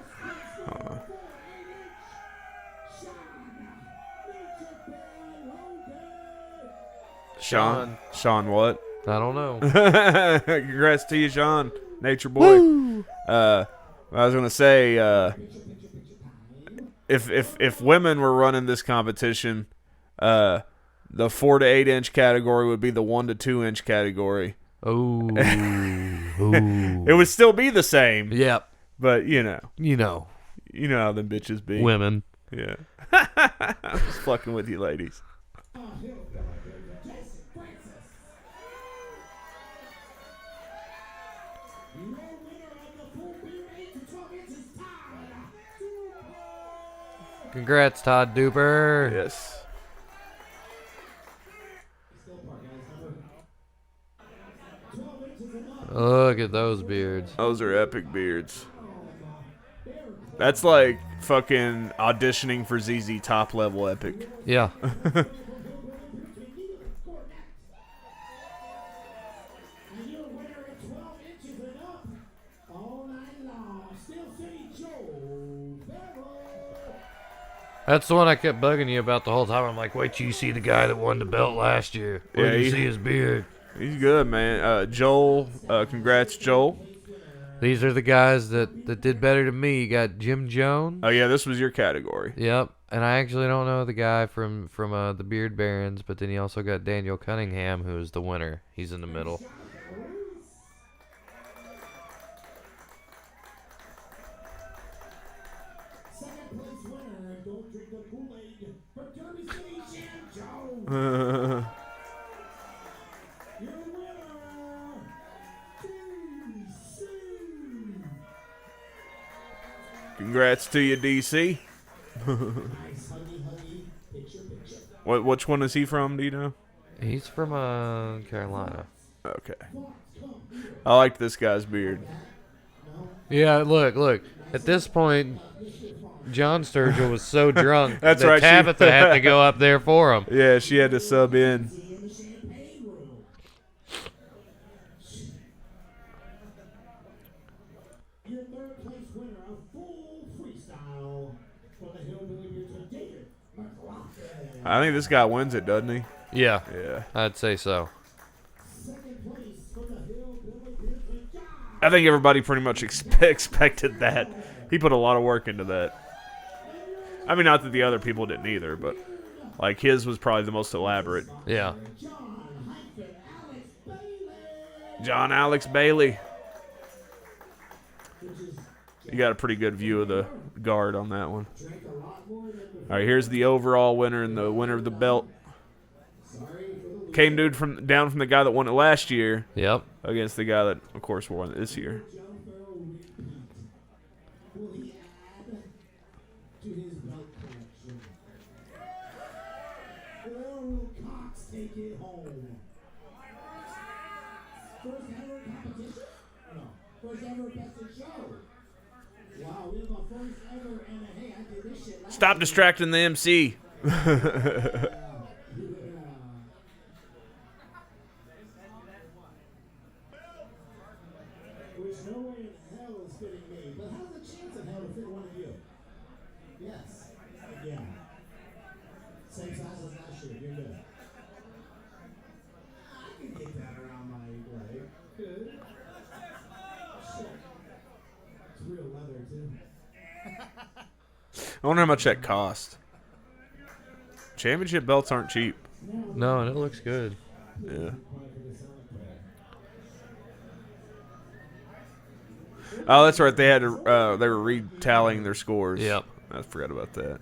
Sean what? I don't know. Congrats to you, Sean. Nature boy. Woo! I was gonna say, if women were running this competition, the 4 to 8 inch category would be the 1 to 2 inch category. Oh. It would still be the same. Yep. But you know how them bitches be. Women. Yeah. I'm just fucking with you, ladies. Congrats, Todd Duper. Yes. Look at those beards. Those are epic beards. That's like fucking auditioning for ZZ Top level epic. Yeah. That's the one I kept bugging you about the whole time. I'm like, wait till you see the guy that won the belt last year. Wait till you see his beard. He's good, man. Joel, congrats, Joel. These are the guys that did better than me. You got Jim Jones. Oh, yeah, this was your category. Yep. And I actually don't know the guy from the Beard Barons, but then you also got Daniel Cunningham, who is the winner. He's in the middle. Congrats to you, DC. Which one is he from, do you know? He's from Carolina. Okay. I like this guy's beard. Yeah, look. At this point, John Sturgill was so drunk That's that right, Tabitha had to go up there for him. Yeah, she had to sub in. Your third place winner of full freestyle for the Hillbilly Beardsmen, David McLaughlin. I think this guy wins it, doesn't he? Yeah, Yeah. I'd say so. Second place for the Hillbilly Beardsmen, John. I think everybody pretty much expected that. He put a lot of work into that. I mean, not that the other people didn't either, but like his was probably the most elaborate. Yeah. John Alex Bailey. You got a pretty good view of the guard on that one. All right, here's the overall winner and the winner of the belt. Came down from the guy that won it last year. Yep. Against the guy that, of course, won it this year. Take it home. First ever competition? No. First ever best in show. Wow, we have a first ever, and hey, I did this shit last Stop distracting the MC. There's no way in hell it's fitting me, but how's the chance in hell to fit one of you? Yes. Yeah. Same size as last year. You're good. I can get that around my leg. Good. Shit. It's real leather, too. I wonder how much that cost. Championship belts aren't cheap. No, and it looks good. Yeah. Oh, that's right. They had to, they were retallying their scores. Yep. I forgot about that.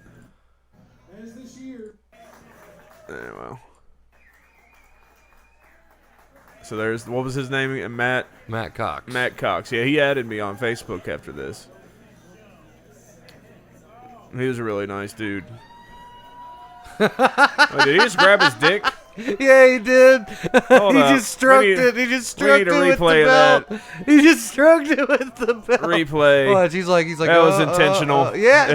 As this year. Yeah, well. So there's, what was his name? Matt Cox. Matt Cox. Yeah, he added me on Facebook after this. He was a really nice dude. Oh, did he just grab his dick? Yeah, he did. Hold He up. just stroked We need- it. He just we stroked need it a with the replay of belt. He just stroked it with the belt. Replay. Watch, he's like, That was intentional. yeah.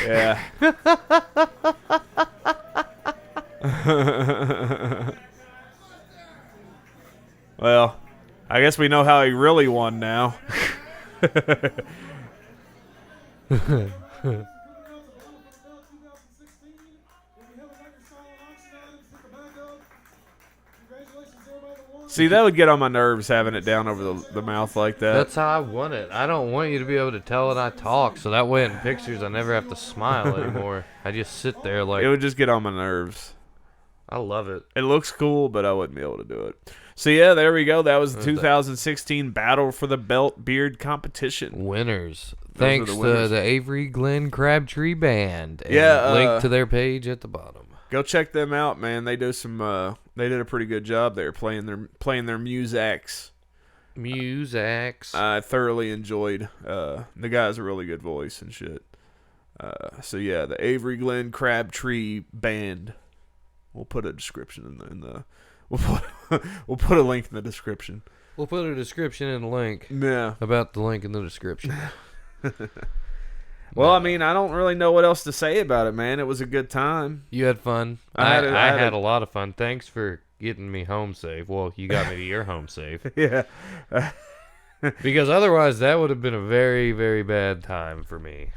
Yeah. Well, I guess we know how he really won now. See, that would get on my nerves having it down over the mouth like that. That's how I want it. I don't want you to be able to tell that I talk, so that way in pictures I never have to smile anymore. I just sit there like... It would just get on my nerves. I love it. It looks cool, but I wouldn't be able to do it. So, yeah, there we go. That was the 2016 Battle for the Belt Beard Competition. Winners. Those Thanks are the to winners. the Avery Glenn Crabtree Band. And Yeah, link to their page at the bottom. Go check them out, man. They do some. They did a pretty good job there playing their musics. I thoroughly enjoyed. The guy has a really good voice and shit. So yeah, the Avery Glenn Crabtree Band. We'll put a description in the we'll put a link in the description. We'll put a description and a link. Yeah. About the link in the description. Well, I mean, I don't really know what else to say about it, man. It was a good time. You had fun. I had a lot of fun. Thanks for getting me home safe. Well, you got me to your home safe. Yeah. Because otherwise, that would have been a very, very bad time for me.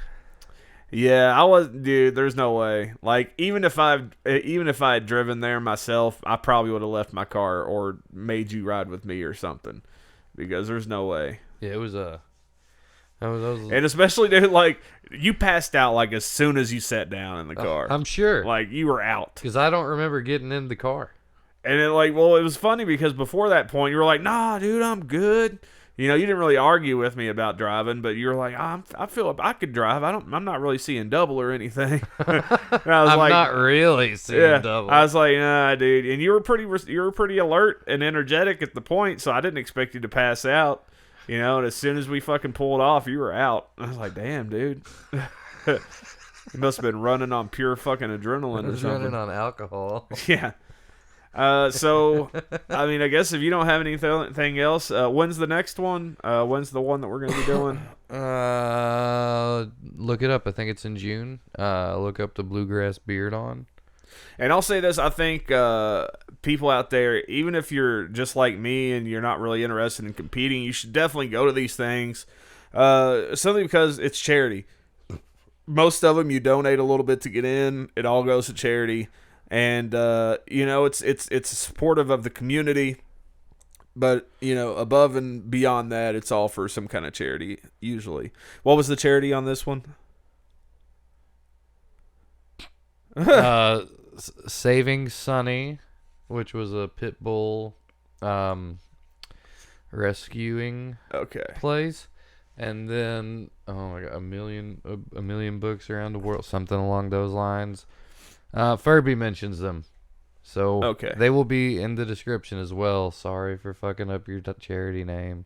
Yeah, dude, there's no way. Like, even if I had driven there myself, I probably would have left my car or made you ride with me or something. Because there's no way. Yeah, it was and especially, dude, like, you passed out, like, as soon as you sat down in the car. I'm sure. Like, you were out. Because I don't remember getting in the car. And it was funny because before that point, you were like, nah, dude, I'm good. You know, you didn't really argue with me about driving, but you were like, I feel I could drive. I'm not really seeing double or anything. And I was I'm not really seeing double. I was like, nah, dude. And you were pretty alert and energetic at the point, so I didn't expect you to pass out. You know, and as soon as we fucking pulled off, you were out. I was like, damn, dude. You must have been running on pure fucking adrenaline or something. Running on alcohol. Yeah. So, I mean, I guess if you don't have anything else, when's the next one? When's the one that we're going to be doing? Look it up. I think it's in June. Look up the Bluegrass Beard on. And I'll say this, I think people out there, even if you're just like me and you're not really interested in competing, you should definitely go to these things. Simply because it's charity. Most of them, you donate a little bit to get in. It all goes to charity. And, it's supportive of the community. But, above and beyond that, it's all for some kind of charity, usually. What was the charity on this one? Saving Sunny, which was a pit bull rescuing place. And then, oh my God, a million books around the world, something along those lines. Furby mentions them. So they will be in the description as well. Sorry for fucking up your charity name.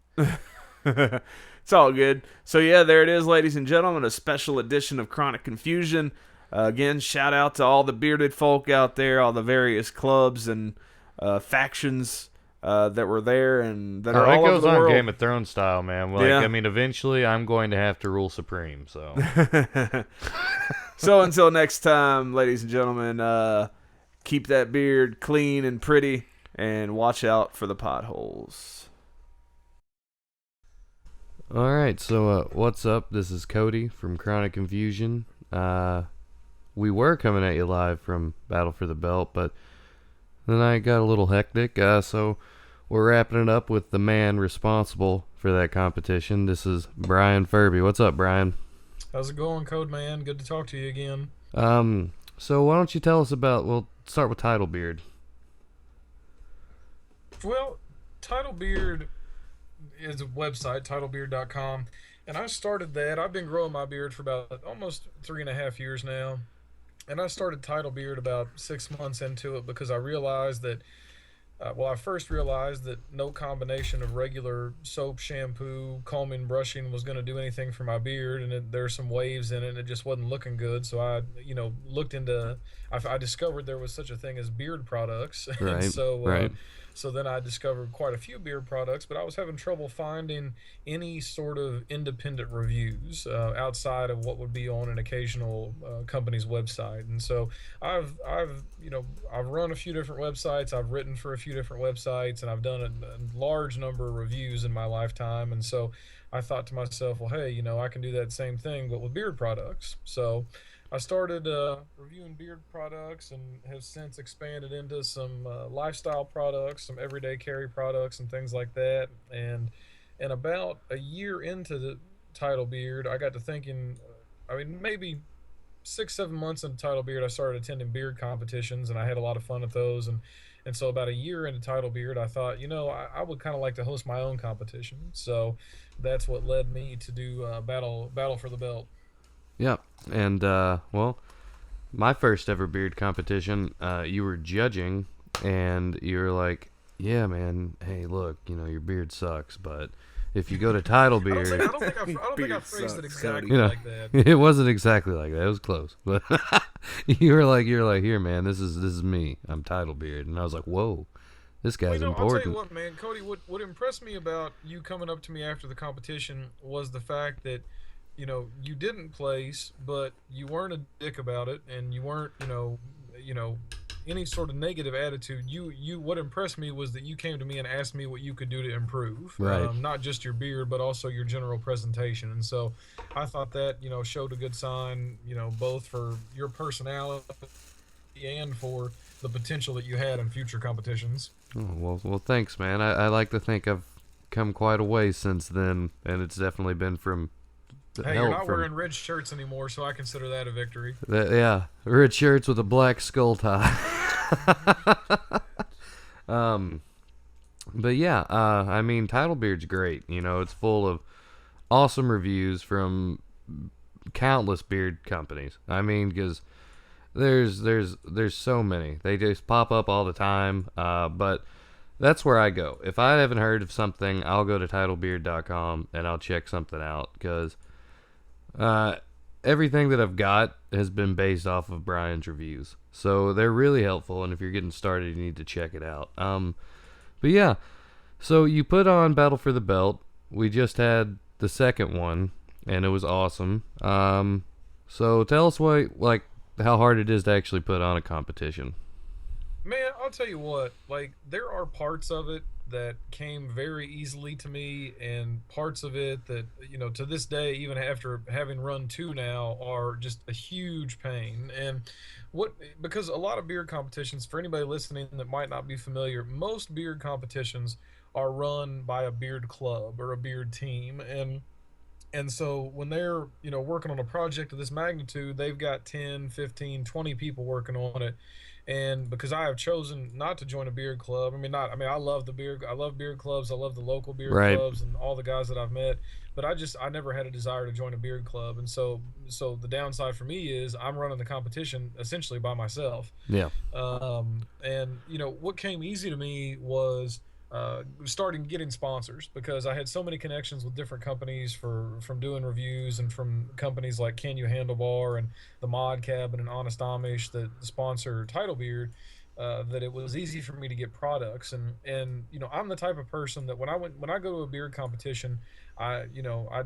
It's all good. So yeah, there it is, ladies and gentlemen, a special edition of Chronic Confusion. Again, shout out to all the bearded folk out there, all the various clubs and factions that were there and that are all over the world. It goes on Game of Thrones style, man. I mean, eventually I'm going to have to rule supreme. So, so until next time, ladies and gentlemen, keep that beard clean and pretty, and watch out for the potholes. All right, so what's up? This is Cody from Chronic Confusion. We were coming at you live from Battle for the Belt, but then I got a little hectic, so we're wrapping it up with the man responsible for that competition. This is Bryan Furby. What's up, Bryan? How's it going, Code Man? Good to talk to you again. So why don't you tell us about, we'll start with Title Beard. Well, Title Beard is a website, titlebeard.com, and I started that. I've been growing my beard for about almost 3.5 years now. And I started Title Beard about 6 months into it because I realized that, I first realized that no combination of regular soap, shampoo, combing, brushing was going to do anything for my beard, and there's some waves in it, and it just wasn't looking good. So I, looked into, I discovered there was such a thing as beard products. Right, and so then I discovered quite a few beard products, but I was having trouble finding any sort of independent reviews outside of what would be on an occasional company's website. And so I've run a few different websites. I've written for a few different websites, and I've done a large number of reviews in my lifetime. And so I thought to myself, well, hey, I can do that same thing, but with beard products. So I started reviewing beard products and have since expanded into some lifestyle products, some everyday carry products and things like that. And about a year into the Title Beard, I got to thinking, maybe 6-7 months into Title Beard, I started attending beard competitions, and I had a lot of fun at those. And so about a year into Title Beard, I thought, I would kind of like to host my own competition. So that's what led me to do Battle for the Belt. Yep, and my first ever beard competition, you were judging, and you were like, "Yeah, man, hey, look, your beard sucks, but if you go to Title Beard, I don't think I phrased it exactly like that. It wasn't exactly like that. It was close, but you were like, here, man, this is me. I'm Title Beard," and I was like, "Whoa, this guy's important." I'll tell you what, man, Cody. What impressed me about you coming up to me after the competition was the fact that, you didn't place, but you weren't a dick about it, and you weren't, any sort of negative attitude. What impressed me was that you came to me and asked me what you could do to improve, right? Not just your beard, but also your general presentation. And so I thought that, showed a good sign, both for your personality and for the potential that you had in future competitions. Oh, well, thanks, man. I like to think I've come quite a way since then, and it's definitely been from. Hey, you're not wearing red shirts anymore, so I consider that a victory. Yeah, red shirts with a black skull tie. But yeah, Title Beard's great. It's full of awesome reviews from countless beard companies. Because there's so many. They just pop up all the time. But that's where I go. If I haven't heard of something, I'll go to titlebeard.com and I'll check something out, because everything that I've got has been based off of Bryan's reviews. So they're really helpful, and if you're getting started, you need to check it out. But yeah, so you put on Battle for the Belt. We just had the second one, and it was awesome. So tell us how hard it is to actually put on a competition. Man, I'll tell you what, like, there are parts of it that came very easily to me, and parts of it that, to this day, even after having run 2 now, are just a huge pain. And because a lot of beard competitions, for anybody listening that might not be familiar, most beard competitions are run by a beard club or a beard team. And so when they're, working on a project of this magnitude, they've got 10, 15, 20 people working on it. And because I have chosen not to join a beard club, I love beard clubs. I love the local beard clubs and all the guys that I've met, but I never had a desire to join a beard club. And so the downside for me is I'm running the competition essentially by myself. Yeah. And what came easy to me was starting getting sponsors, because I had so many connections with different companies from doing reviews, and from companies like Can You Handlebar and the Mod Cabin and Honest Amish that sponsor Title Beard, that it was easy for me to get products. And I'm the type of person that when I go to a beard competition, I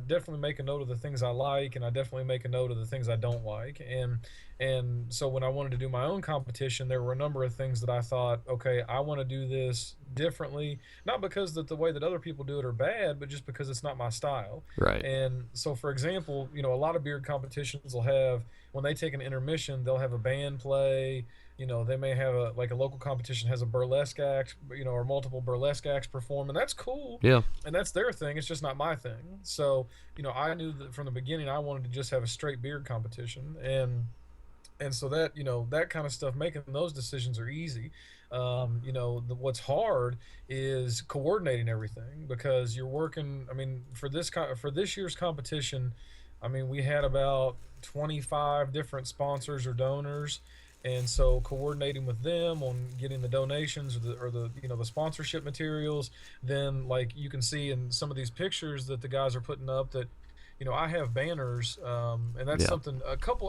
definitely make a note of the things I like, and I definitely make a note of the things I don't like. And so when I wanted to do my own competition, there were a number of things that I thought, okay, I want to do this differently, not because that the way that other people do it are bad, but just because it's not my style. Right. And so, for example, a lot of beard competitions will have, when they take an intermission, they'll have a band play. They may have a local competition has a burlesque act, or multiple burlesque acts perform, and that's cool. Yeah. And that's their thing. It's just not my thing. So, I knew that from the beginning I wanted to just have a straight beard competition, and so that that kind of stuff, making those decisions are easy. What's hard is coordinating everything, because you're working. For this year's competition, we had about 25 different sponsors or donors. And so coordinating with them on getting the donations or the sponsorship materials, then like you can see in some of these pictures that the guys are putting up that, I have banners, and that's something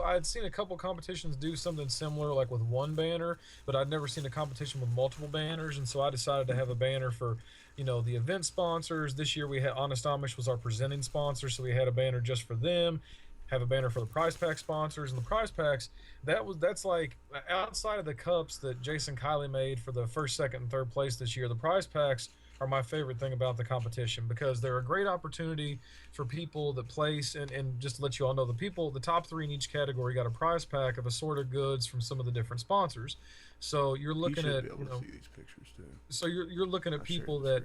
I'd seen a couple competitions do something similar, like with one banner, but I'd never seen a competition with multiple banners. And so I decided to have a banner for, the event sponsors. This year we had Honest Amish was our presenting sponsor, so we had a banner just for them. Have a banner for the prize pack sponsors, and the prize packs, that's like outside of the cups that Jason Kiley made for the first, second, and third place this year. The prize packs are my favorite thing about the competition, because they're a great opportunity for people that place, and just to let you all know, the top 3 in each category got a prize pack of assorted goods from some of the different sponsors. So you're looking at, be able to see these pictures too. So you're looking at people that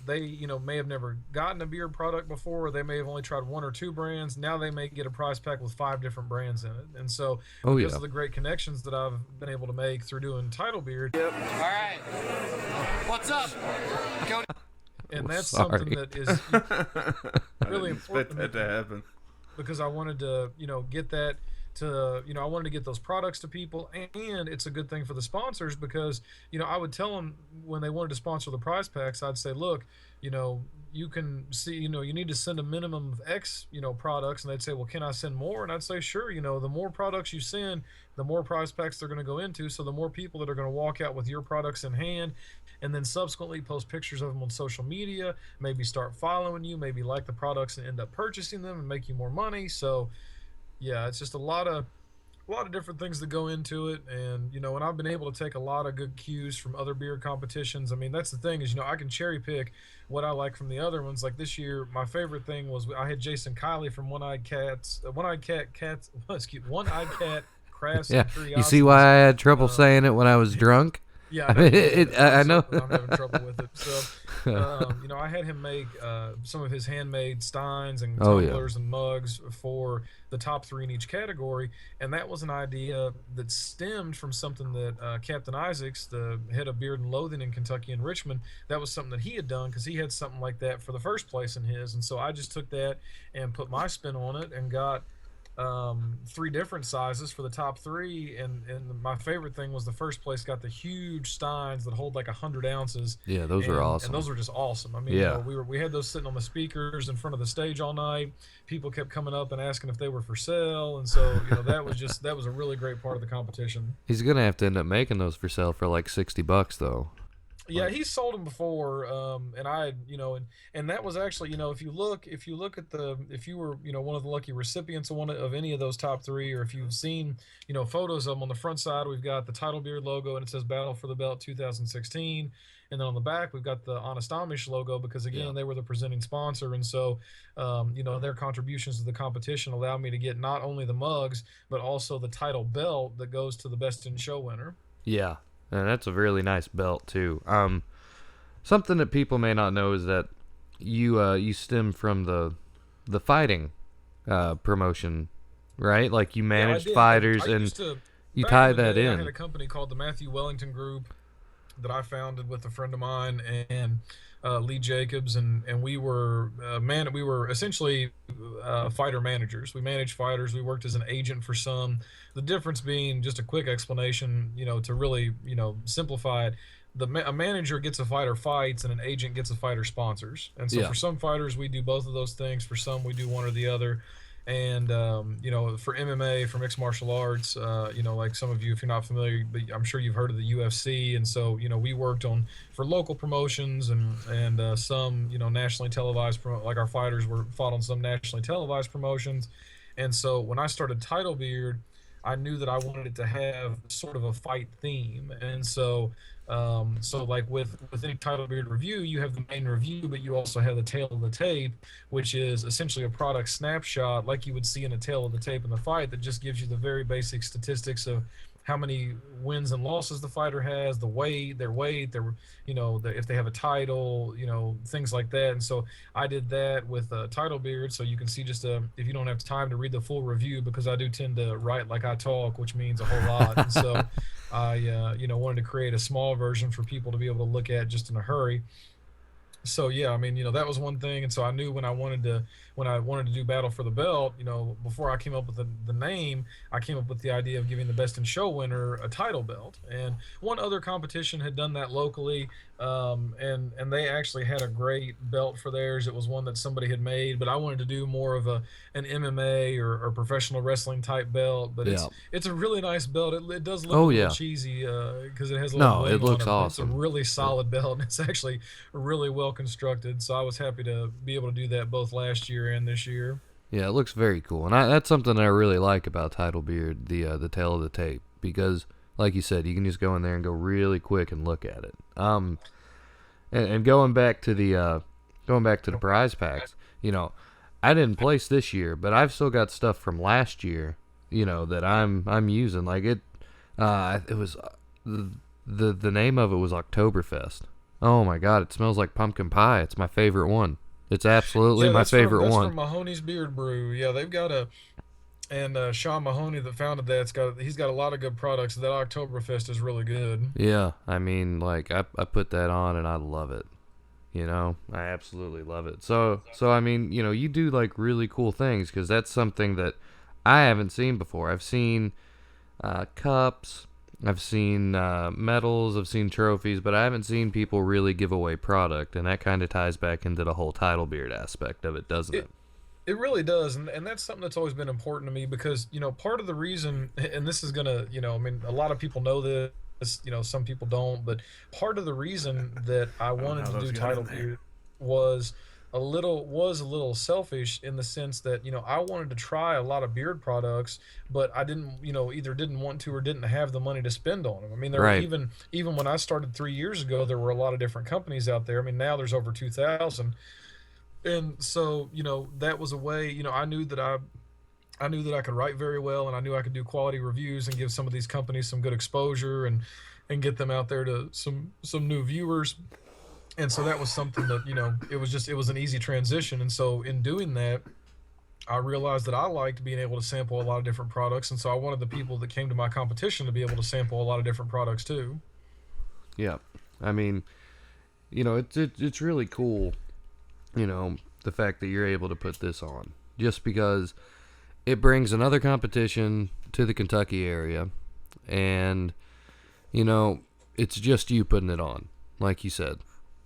they may have never gotten a beard product before, or they may have only tried 1 or 2 brands. Now they may get a prize pack with 5 different brands in it. And so because of the great connections that I've been able to make through doing Title Beard. Yep. All right, what's up? And that's something that is really important to happen, because I wanted to get that to I wanted to get those products to people, and it's a good thing for the sponsors, because I would tell them when they wanted to sponsor the prize packs, I'd say, look, you can see, you need to send a minimum of X products, and they'd say, well, can I send more? And I'd say, sure. The more products you send, the more prize packs they're going to go into, so the more people that are going to walk out with your products in hand, and then subsequently post pictures of them on social media, maybe start following you, maybe like the products and end up purchasing them and make you more money. So yeah, it's just a lot of different things that go into it. And and I've been able to take a lot of good cues from other beard competitions. That's the thing is, I can cherry pick what I like from the other ones. Like this year, my favorite thing was I had Jason Kiley from One Eyed Cat Crafts. Yeah, you see why I had trouble saying it when I was drunk? Yeah, I know. I'm having trouble with it. So, I had him make some of his handmade steins and tumblers and mugs for the top 3 in each category, and that was an idea that stemmed from something that Captain Isaacs, the head of Beard and Loathing in Kentucky and Richmond, that was something that he had done, because he had something like that for the first place in his. And so I just took that and put my spin on it, and got 3 different sizes for the top 3, and my favorite thing was the first place got the huge steins that hold like 100 ounces. Yeah, those are awesome. And those were just awesome. I mean, Yeah. we had those sitting on the speakers in front of the stage all night. People kept coming up and asking if they were for sale, and so that was a really great part of the competition. He's gonna have to end up making those for sale for like $60 though. Yeah, he's sold them before, and I, and that was actually, if you look at if you were, one of the lucky recipients of any of those top 3, or if you've seen, photos of them on the front side, we've got the Title Beard logo and it says Battle for the Belt 2016, and then on the back we've got the Honest Amish logo because again they were the presenting sponsor, and so, their contributions to the competition allowed me to get not only the mugs but also the title belt that goes to the Best in Show winner. Yeah. And that's a really nice belt too. Something that people may not know is that you stem from the fighting promotion, right? Like you managed fighters and you tie that in. I had a company called the Matthew Wellington Group that I founded with a friend of mine and Lee Jacobs, and we were we were essentially fighter managers. We managed fighters. We worked as an agent for some. The difference being, just a quick explanation, to really simplify it. A manager gets a fighter fights, and an agent gets a fighter sponsors. And so for some fighters, we do both of those things. For some, we do one or the other. And for MMA, for mixed martial arts, like some of you, if you're not familiar, but I'm sure you've heard of the UFC. And so we worked for local promotions and some nationally televised, like our fighters fought on some nationally televised promotions. And so when I started Title Beard, I knew that I wanted it to have sort of a fight theme. And so like with any Title Beard review, you have the main review, but you also have the tail of the tape, which is essentially a product snapshot like you would see in a tail of the tape in the fight, that just gives you the very basic statistics of how many wins and losses the fighter has, their weight, if they have a title, things like that. And so I did that with Title Beard, so you can see just if you don't have time to read the full review, because I do tend to write like I talk, which means a whole lot. And so I wanted to create a small version for people to be able to look at just in a hurry. So yeah, I mean, that was one thing. And so I knew when I wanted to do Battle for the Belt, before I came up with the name, I came up with the idea of giving the Best in Show winner a title belt. And one other competition had done that locally, and they actually had a great belt for theirs. It was one that somebody had made, but I wanted to do more of an MMA or professional wrestling type belt. But it's a really nice belt. It does look a little cheesy because it has a little it looks on it, awesome. It's a really solid belt, and it's actually really well constructed. So I was happy to be able to do that both last year and this year. Yeah, it looks very cool, and that's something I really like about Title Beard, the tail of the tape, because like you said, you can just go in there and go really quick and look at it. And going back to the prize packs, I didn't place this year, but I've still got stuff from last year, that I'm using. Like it was the name of it was Oktoberfest. Oh my God, it smells like pumpkin pie. It's my favorite one. It's absolutely my favorite one. That's from Mahoney's Beard Brew. Yeah, they've got and Sean Mahoney that founded that, he's got a lot of good products. That Oktoberfest is really good. Yeah, I mean, like I put that on and I love it. I absolutely love it. So I mean, you do like really cool things, because that's something that I haven't seen before. I've seen cups, I've seen medals, I've seen trophies, but I haven't seen people really give away product, and that kind of ties back into the whole Title Beard aspect of it, doesn't it? It really does, and that's something that's always been important to me, because part of the reason, and this is gonna, I mean, a lot of people know this, some people don't, but part of the reason that I wanted to do Title Beard was a little selfish, in the sense that I wanted to try a lot of beard products, but I didn't either didn't want to or didn't have the money to spend on them. I mean, there were even when I started 3 years ago, there were a lot of different companies out there. I mean, now there's over 2,000. And so, that was a way, I knew that I could write very well, and I knew I could do quality reviews and give some of these companies some good exposure and get them out there to some new viewers. And so that was something that, it was an easy transition. And so in doing that, I realized that I liked being able to sample a lot of different products. And so I wanted the people that came to my competition to be able to sample a lot of different products too. Yeah. I mean, it's really cool, the fact that you're able to put this on, just because it brings another competition to the Kentucky area, and it's just you putting it on, like you said.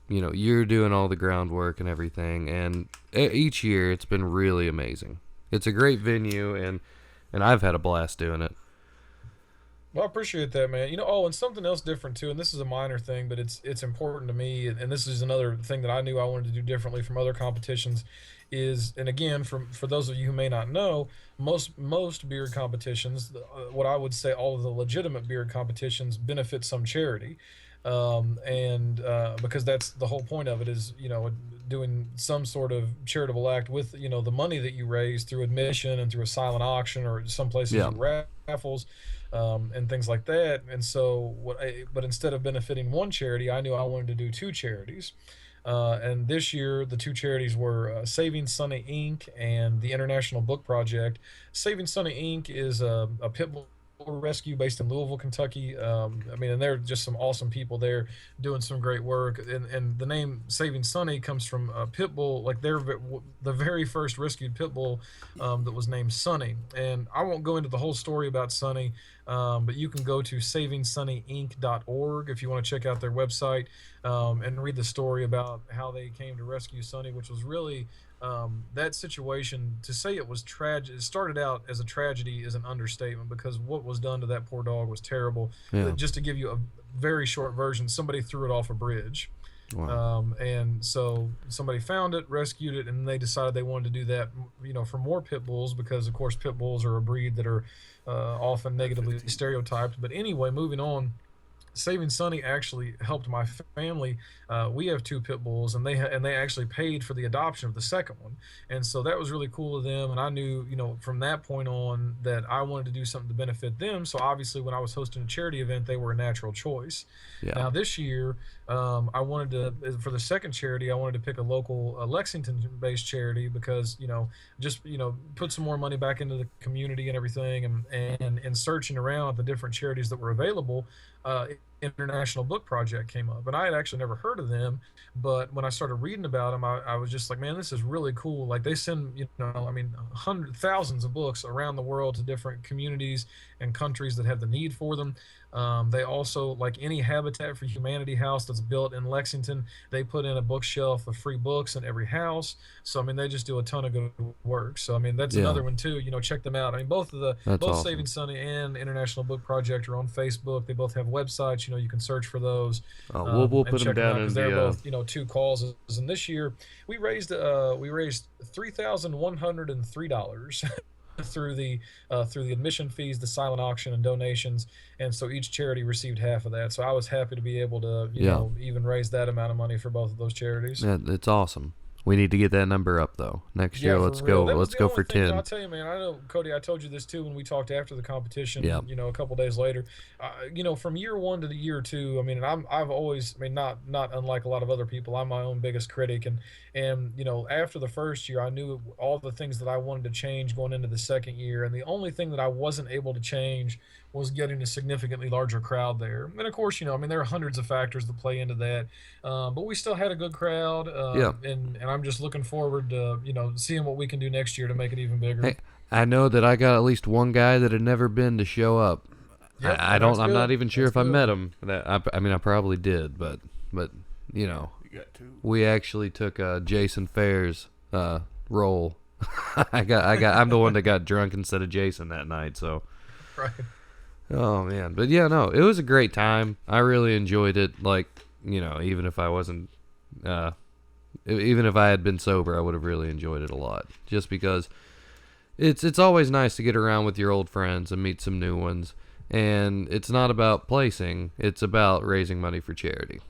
You're doing all the groundwork and everything, and each year it's been really amazing. It's a great venue, and I've had a blast doing it. Well, I appreciate that, man. And something else different too, and this is a minor thing, but it's important to me, and this is another thing that I knew I wanted to do differently from other competitions is, and again, for those of you who may not know, most beard competitions, what I would say all of the legitimate beard competitions benefit some charity. Because that's the whole point of it is, doing some sort of charitable act with, the money that you raise through admission and through a silent auction or some places raffles, and things like that. And so but instead of benefiting one charity, I knew I wanted to do two charities. And this year, the two charities were Saving Sunny Inc. and the International Book Project. Saving Sunny Inc. is a pit bull rescue based in Louisville, Kentucky. And they're just some awesome people there doing some great work. And the name Saving Sunny comes from a pit bull, like the very first rescued pit bull that was named Sunny. And I won't go into the whole story about Sunny, but you can go to savingsunnyinc.org if you want to check out their website and read the story about how they came to rescue Sunny, which was really that situation. To say it was tragic, it started out as a tragedy is an understatement, because what was done to that poor dog was terrible. Yeah. Just to give you a very short version, somebody threw it off a bridge. Wow. And so somebody found it, rescued it, and they decided they wanted to do that, for more pit bulls, because of course pit bulls are a breed that are often negatively stereotyped. But anyway, moving on. Saving Sunny actually helped my family. We have two pit bulls, and they actually paid for the adoption of the second one, and so that was really cool of them. And I knew, from that point on, that I wanted to do something to benefit them. So obviously, when I was hosting a charity event, they were a natural choice. Yeah. Now this year, I wanted to, for the second charity, I wanted to pick a local Lexington-based charity because just put some more money back into the community and everything, and searching around the different charities that were available. International Book Project came up, and I had actually never heard of them, but when I started reading about them, I was just like, man, this is really cool. Like, they send thousands of books around the world to different communities and countries that have the need for them. They also, like any Habitat for Humanity house that's built in Lexington, they put in a bookshelf of free books in every house. So they just do a ton of good work. So that's another one too. Check them out. Both awesome. Saving Sunny and International Book Project are on Facebook. They both have websites. You can search for those. We'll put them down in they're the. both two causes. And this year we raised $3,103 through the admission fees, the silent auction, and donations. And so each charity received half of that. So I was happy to be able to even raise that amount of money for both of those charities. Yeah, it's awesome. We need to get that number up though. Next year, let's go. Let's go for 10. I'll tell you, man. I know, Cody. I told you this too when we talked after the competition. Yeah. A couple days later. From year one to the year two. I've always. Not unlike a lot of other people. I'm my own biggest critic, and after the first year, I knew all the things that I wanted to change going into the second year, and the only thing that I wasn't able to change was getting a significantly larger crowd there. And of course, there are hundreds of factors that play into that, but we still had a good crowd. And I'm just looking forward to seeing what we can do next year to make it even bigger. Hey, I know that I got at least one guy that had never been to show up. Yep, I'm not even sure if I met him. I probably did, but You got two. we actually took Jason Fair's role. I'm the one that got drunk instead of Jason that night. So. Right. Oh man, but yeah, no, it was a great time. I really enjoyed it. Like, even if I wasn't, even if I had been sober, I would have really enjoyed it a lot. Just because it's always nice to get around with your old friends and meet some new ones. And it's not about placing; it's about raising money for charity.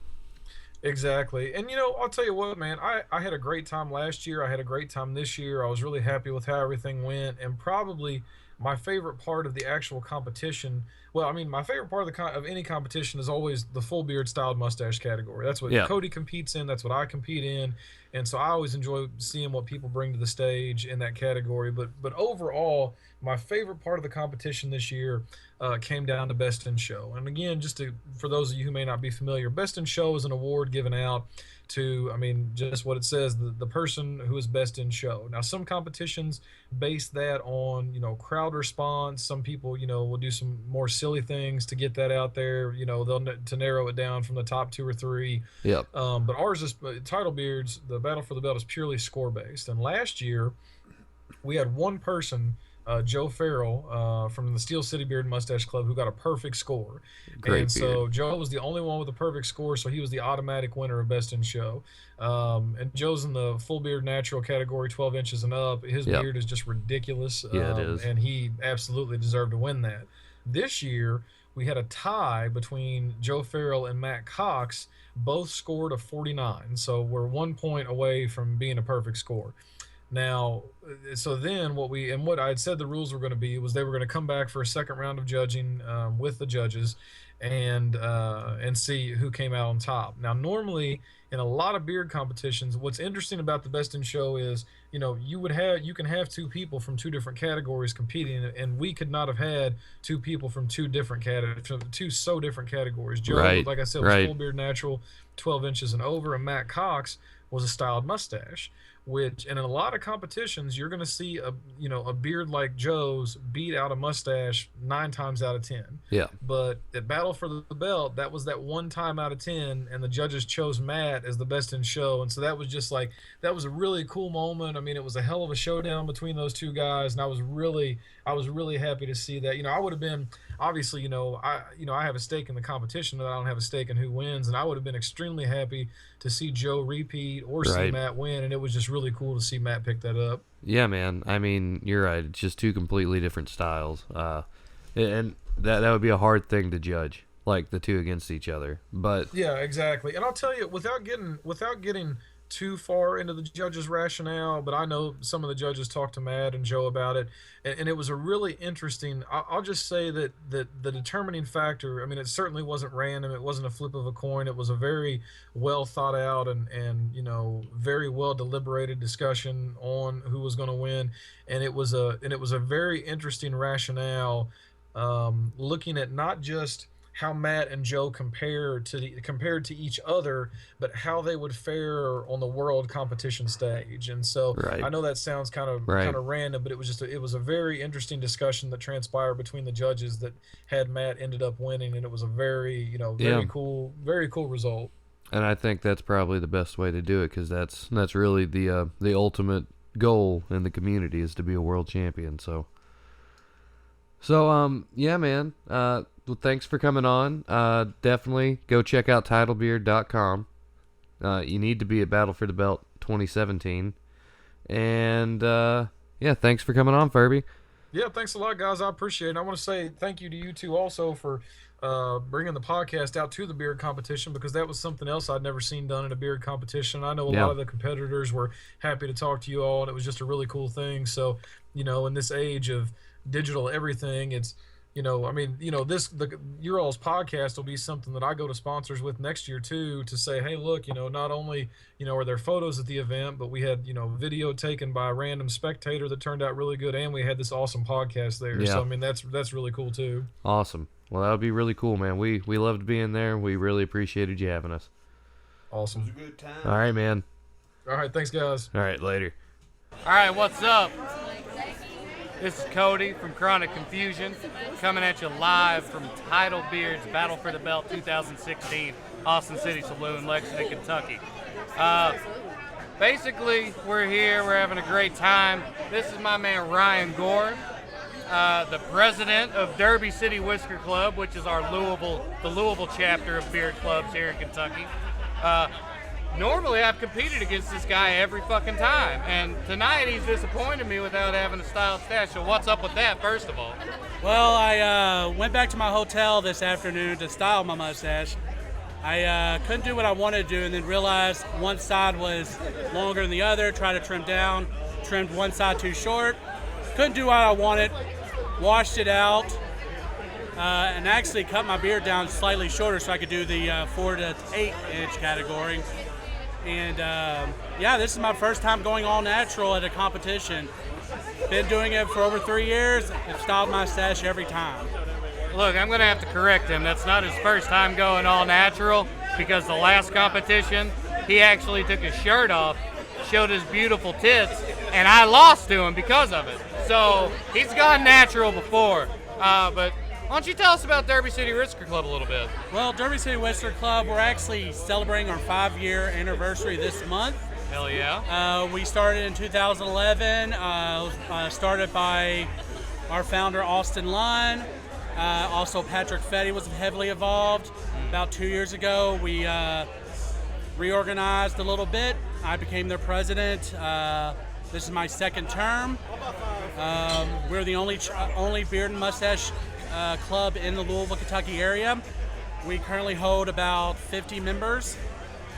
Exactly. And I'll tell you what, man, I had a great time last year. I had a great time this year. I was really happy with how everything went, and probably my favorite part of the actual competition Well, I mean, my favorite part of any competition is always the full beard styled mustache category. That's what Cody competes in. That's what I compete in. And so I always enjoy seeing what people bring to the stage in that category. But overall, my favorite part of the competition this year came down to Best in Show. And again, for those of you who may not be familiar, Best in Show is an award given out to, I mean, just what it says, the person who is best in show. Now, some competitions base that on, crowd response. Some people, will do some more silly things to get that out there. They'll to narrow it down from the top 2 or 3. Yep. But ours is Title Beards. The Battle for the Belt is purely score based. And last year, we had one person, Joe Farrell from the Steel City Beard and Mustache Club, who got a perfect score. Great so Joe was the only one with a perfect score, so he was the automatic winner of Best in Show. And Joe's in the full beard natural category, 12 inches and up. His beard is just ridiculous. Yeah, it is. And he absolutely deserved to win that. This year, we had a tie between Joe Farrell and Matt Cox. Both scored a 49, so we're 1 point away from being a perfect score. Now, so then what I had said the rules were going to be was they were going to come back for a second round of judging with the judges and see who came out on top. Now, normally in a lot of beard competitions, what's interesting about the Best in Show is, you can have 2 people from 2 different categories competing, and we could not have had 2 people from 2 different categories. Joe, like I said, was full beard natural, 12 inches and over, and Matt Cox was a styled mustache. And in a lot of competitions, you're going to see a beard like Joe's beat out a mustache 9 times out of 10. Yeah. But at Battle for the Belt, that was that 1 time out of 10, and the judges chose Matt as the best in show. And so that was just that was a really cool moment. I mean, it was a hell of a showdown between those 2 guys, and I was really happy to see that. I would have been, obviously, I have a stake in the competition, but I don't have a stake in who wins, and I would have been extremely happy to see Joe repeat or see Matt win, and it was just really cool to see Matt pick that up. Yeah, man. I mean, you're right. It's just 2 completely different styles, and that would be a hard thing to judge, like the 2 against each other. But yeah, exactly. And I'll tell you, without getting too far into the judges' rationale, but I know some of the judges talked to Matt and Joe about it, and it was a really interesting. I'll just say that the determining factor, I mean, it certainly wasn't random. It wasn't a flip of a coin. It was a very well thought out and very well deliberated discussion on who was going to win, and it was a very interesting rationale, looking at not just how Matt and Joe compared to each other, but how they would fare on the world competition stage. And so I know that sounds kind of random, but it was a very interesting discussion that transpired between the judges that had Matt ended up winning, and it was a very cool result. And I think that's probably the best way to do it, because that's really the ultimate goal in the community, is to be a world champion. So yeah, man. Well, thanks for coming on. Definitely go check out titlebeard.com. You need to be at Battle for the Belt 2017. And yeah, thanks for coming on, Furby. Yeah, thanks a lot, guys. I appreciate it. And I want to say thank you to you 2 also for bringing the podcast out to the beard competition, because that was something else I'd never seen done in a beard competition. I know a lot of the competitors were happy to talk to you all, and it was just a really cool thing. So, in this age of digital everything, it's your all's podcast will be something that I go to sponsors with next year too, to say, hey, look, not only, are there photos at the event, but we had, video taken by a random spectator that turned out really good, and we had this awesome podcast there. Yeah. So, I mean, that's really cool too. Awesome. Well, that would be really cool, man. We loved being there. We really appreciated you having us. Awesome. It was a good time. All right, man. All right, thanks, guys. All right, later. All right, what's up? This is Cody from Chronic Confusion, coming at you live from Title Beards Battle for the Belt 2016, Austin City Saloon, Lexington, Kentucky. Basically, we're here, we're having a great time. This is my man Ryan Gore, the president of Derby City Whisker Club, which is the Louisville chapter of beard clubs here in Kentucky. Normally, I've competed against this guy every fucking time, and tonight he's disappointed me without having a styled stash. So what's up with that, first of all? Well, I went back to my hotel this afternoon to style my mustache. I couldn't do what I wanted to do, and then realized one side was longer than the other, tried to trim down, trimmed one side too short. Couldn't do what I wanted, washed it out. and actually cut my beard down slightly shorter so I could do the 4 to 8 inch category. And yeah, this is my first time going all natural at a competition. Been doing it for over 3 years. I've styled my mustache every time. Look, I'm going to have to correct him. That's not his first time going all natural, because the last competition, he actually took his shirt off, showed his beautiful tits, and I lost to him because of it. So he's gone natural before. But why don't you tell us about Derby City Whisker Club a little bit? Well, Derby City Whisker Club, we're actually celebrating our 5-year anniversary this month. Hell yeah. We started in 2011, started by our founder, Austin Lunn. Also, Patrick Fetty was heavily involved. About 2 years ago, we reorganized a little bit. I became their president. This is my second term. We're the only beard and mustache club in the Louisville, Kentucky area. We currently hold about 50 members,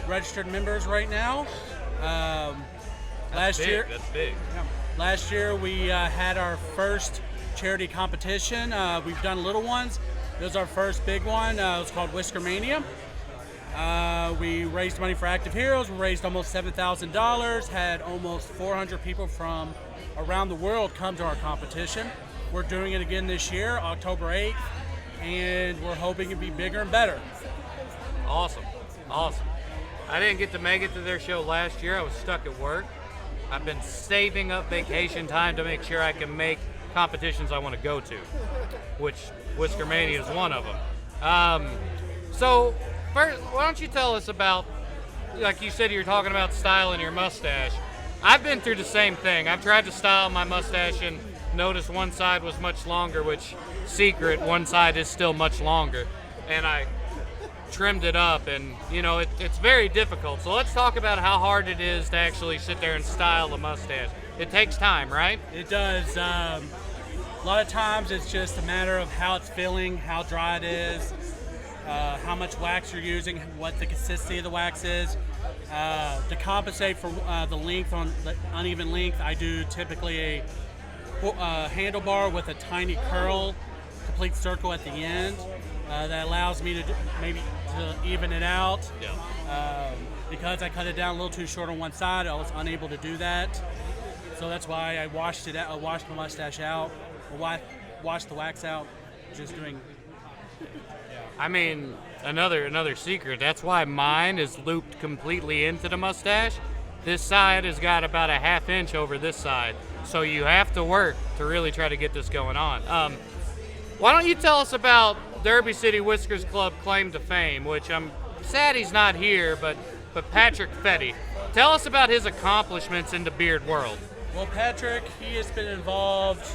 registered members right now. That's big. That's big. Yeah, last year we had our first charity competition. We've done little ones. This was our first big one. It was called Whisker Mania. We raised money for Active Heroes. We raised almost $7,000. Had almost 400 people from around the world come to our competition. We're doing it again this year, October 8th, and we're hoping to be bigger and better. Awesome. Awesome. I didn't get to make it to their show last year. I was stuck at work. I've been saving up vacation time to make sure I can make competitions I want to go to, which Whisker Mania is one of them. So, first, why don't you tell us about, like you said, you're talking about styling your mustache. I've been through the same thing. I've tried to style my mustache and noticed one side was much longer, which, secret, one side is still much longer. And I trimmed it up, and, you know, it's very difficult. So let's talk about how hard it is to actually sit there and style a mustache. It takes time, right? It does. A lot of times it's just a matter of how it's feeling, how dry it is, how much wax you're using, what the consistency of the wax is. To compensate for the length, on the uneven length, I do typically a handlebar with a tiny curl, complete circle at the end. That allows me to to even it out. Yeah. Because I cut it down a little too short on one side, I was unable to do that. So that's why I washed it out. I washed my mustache out, washed the wax out. Just doing. I mean, another secret. That's why mine is looped completely into the mustache. This side has got about a ½ inch over this side, so you have to work to really try to get this going on. Why don't you tell us about Derby City Whiskers Club claim to fame, which I'm sad he's not here, but Patrick Fetty. Tell us about his accomplishments in the beard world. Well, Patrick, he has been involved,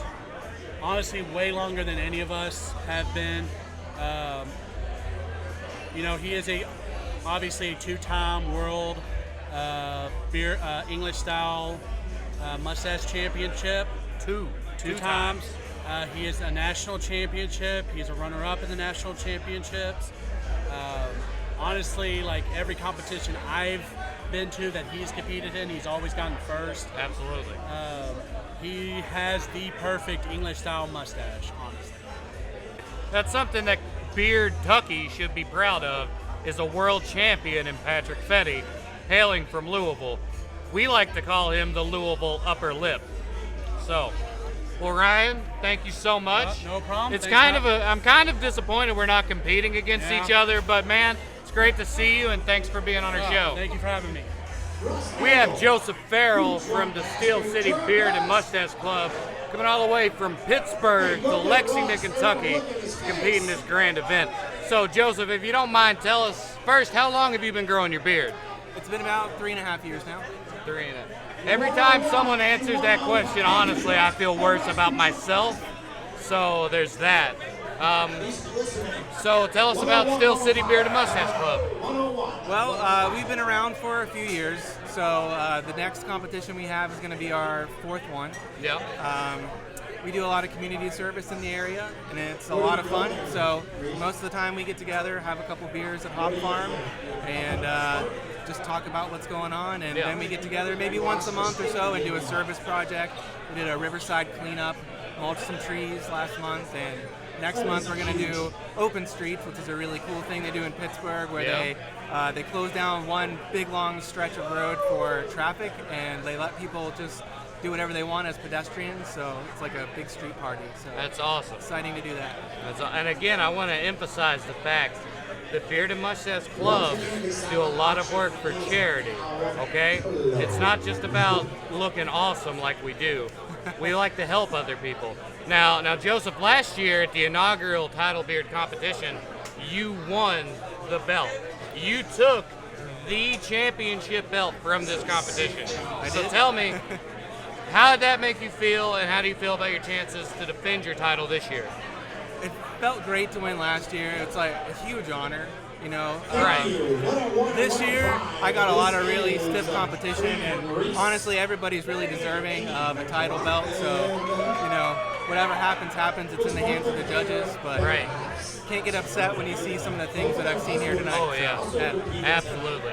honestly, way longer than any of us have been. You know, he is obviously a 2-time world beer English style mustache championship. Two times. He is a national championship. He's a runner-up in the national championships. Honestly, like every competition I've been to that he's competed in, he's always gotten first. Absolutely. He has the perfect English style mustache, honestly. That's something that Beard Tucky should be proud of, is a world champion in Patrick Fetty, hailing from Louisville. We like to call him the Louisville upper lip. So, well, Ryan, thank you so much. No problem. It's I'm kind of disappointed we're not competing against each other, but man, it's great to see you, and thanks for being on our show. Thank you for having me. We have Joseph Farrell from the Steel City Beard and Mustache Club coming all the way from Pittsburgh to Lexington, Kentucky to compete in this grand event. So, Joseph, if you don't mind, tell us first, how long have you been growing your beard? It's been about 3.5 years now. 3.5. Every time someone answers that question, honestly, I feel worse about myself. So there's that. So tell us about Steel City Beard and Mustache Club. Well, we've been around for a few years. So the next competition we have is going to be our 4th one. Yeah. We do a lot of community service in the area, and it's a lot of fun. So most of the time we get together, have a couple beers at Hop Farm, and just talk about what's going on. And then we get together maybe once a month or so and do a service project. We did a riverside cleanup, mulched some trees last month, and next month we're going to do open streets, which is a really cool thing they do in Pittsburgh, where they close down one big long stretch of road for traffic, and they let people just do whatever they want as pedestrians. So it's like a big street party. So that's awesome. Exciting to do that. And again, I want to emphasize the fact that Beard and Mustache Club do a lot of work for charity, okay? It's not just about looking awesome like we do. We like to help other people. Now, Joseph, last year at the inaugural Title Beard competition, you won the belt. You took the championship belt from this competition. So tell me, how did that make you feel, and how do you feel about your chances to defend your title this year? It felt great to win last year. It's like a huge honor, you know. Right. This year, I got a lot of really stiff competition, and honestly, everybody's really deserving of a title belt. So, you know, whatever happens, happens. It's in the hands of the judges, but can't get upset when you see some of the things that I've seen here tonight. Oh, yeah. So, Absolutely.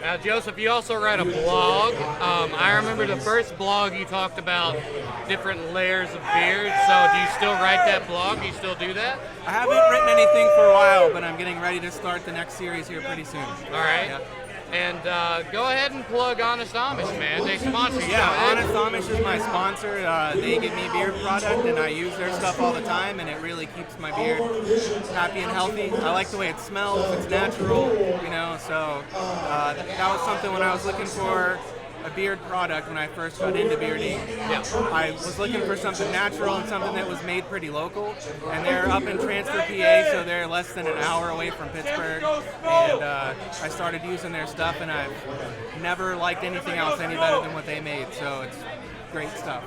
Now, Joseph, you also write a blog. I remember the first blog you talked about different layers of beard. So do you still write that blog? Do you still do that? I haven't written anything for a while, but I'm getting ready to start the next series here pretty soon. All right. Yeah. And go ahead and plug Honest Amish, man. They sponsor you. Yeah, Honest Amish is my sponsor. They give me beard product, and I use their stuff all the time, and it really keeps my beard happy and healthy. I like the way it smells. It's natural, you know, so that was something when I was looking for a beard product when I first got into bearding. I was looking for something natural and something that was made pretty local, and they're up in Transfer, PA, so they're less than an hour away from Pittsburgh, and I started using their stuff, and I've never liked anything else any better than what they made, so it's great stuff.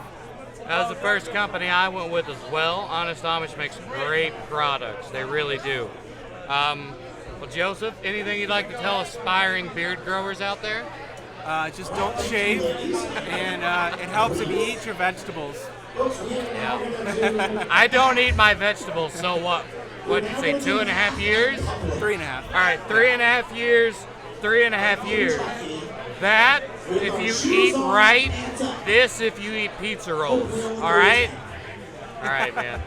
That was the first company I went with as well. Honest Amish makes great products. They really do. Well, Joseph, anything you'd like to tell aspiring beard growers out there? Just don't shave, and it helps if you eat your vegetables. Yeah. I don't eat my vegetables, so what? What did you say, 2.5 years? 3.5. All right, 3.5 years, 3.5 years. That, if you eat right, this if you eat pizza rolls, all right? All right, man.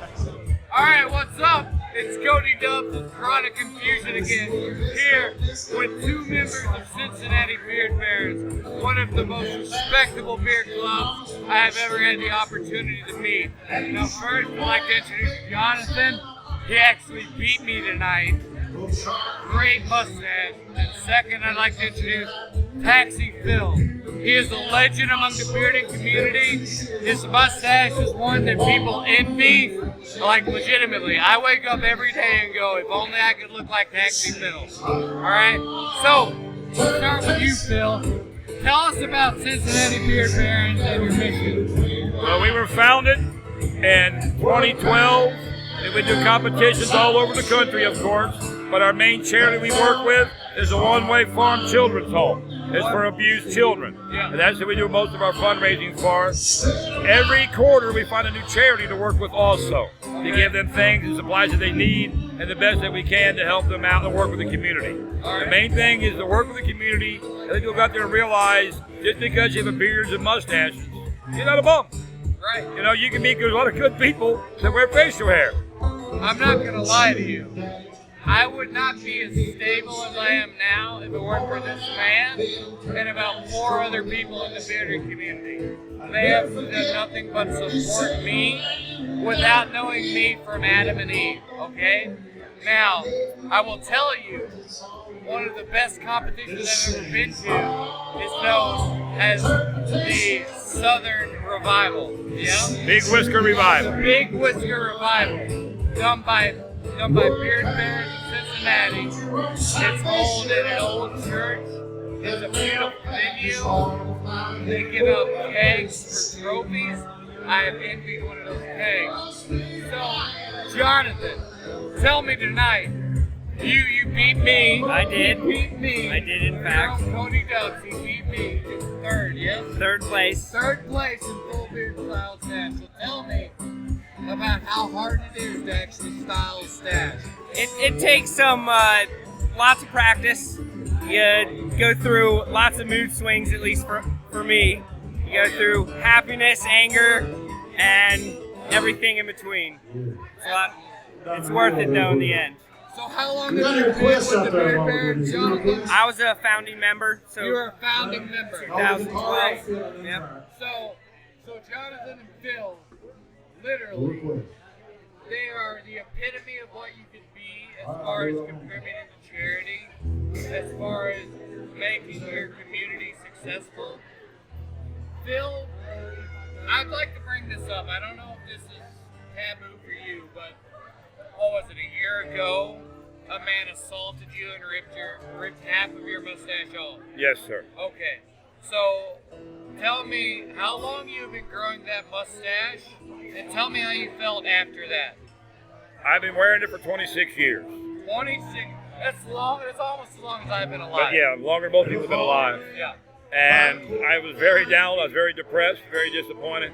All right, what's up? It's Cody Dubs with Chronic Confusion again, here with two members of Cincinnati Beard Bears, one of the most respectable beard clubs I have ever had the opportunity to meet. Now first, I'd like to introduce Jonathan. He actually beat me tonight. Great mustache. And second, I'd like to introduce Taxi Phil. He is a legend among the bearding community. His mustache is one that people envy, like legitimately. I wake up every day and go, if only I could look like Taxi Phil. Alright? So, we'll start with you, Phil. Tell us about Cincinnati Beard Bears and your mission. Well, we were founded in 2012, and we do competitions all over the country, of course. But our main charity we work with is the One-Way Farm Children's Home. It's for abused children. And that's what we do most of our fundraising for. Every quarter we find a new charity to work with also, to give them things and supplies that they need and the best that we can to help them out and work with the community. The main thing is to work with the community. I think you'll go out there and realize just because you have a beard and mustaches, you're not a bum. Right. You know, you can meet a lot of good people that wear facial hair. I'm not going to lie to you. I would not be as stable as I am now if it weren't for this man and about 4 other people in the bearding community. They have done nothing but support me without knowing me from Adam and Eve, okay? Now, I will tell you, one of the best competitions I've ever been to is known as the Southern Revival, yeah? Big Whisker Revival. The Big Whisker Revival, done by Beard Bears in Cincinnati. It's held in an old church. It's a beautiful venue. They give out kegs for trophies. I have envied one of those kegs. So, Jonathan, tell me tonight. You beat me. I did. You beat me. I did, in fact. Tony Dubs, he beat me. Third, yes? Third place. Third place in full beard style stash. So tell me about how hard it is to actually style stash. It takes some lots of practice. You go through lots of mood swings, at least for me. You go through happiness, anger, and everything in between. It's a lot. It's worth it though in the end. So how long have you been with the Beard Barons, Jonathan? I was a founding member. So You were a founding member. 2012. Yep. So Jonathan and Phil, literally, they are the epitome of what you could be as far as contributing to charity, as far as making your community successful. Phil, I'd like to bring this up. I don't know if this is taboo for you, but what was it, a year ago, a man assaulted you and ripped half of your mustache off. Yes, sir. Okay, so tell me how long you've been growing that mustache, and tell me how you felt after that. I've been wearing it for 26 years. 26, that's long, it's almost as long as I've been alive. But yeah, longer than most people have been alive. Yeah. And I was very down, I was very depressed, very disappointed.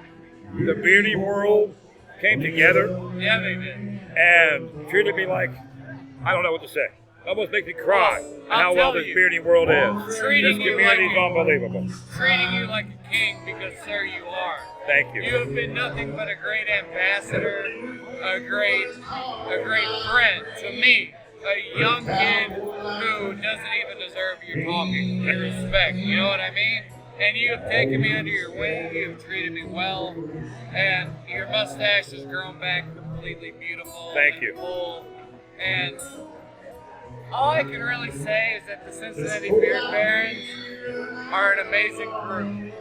The bearding world came together. Yeah, they did. And treated me like, I don't know what to say. It almost makes me cry how well this bearding world is. This community is unbelievable. Treating you like a king because, sir, you are. Thank you. You have been nothing but a great ambassador, a great friend to me, a young kid who doesn't even deserve your talking, your respect. You know what I mean? And you have taken me under your wing. You have treated me well, and your mustache has grown back completely beautiful. Thank you. Full. And all I can really say is that the Cincinnati Beard Barons are an amazing group.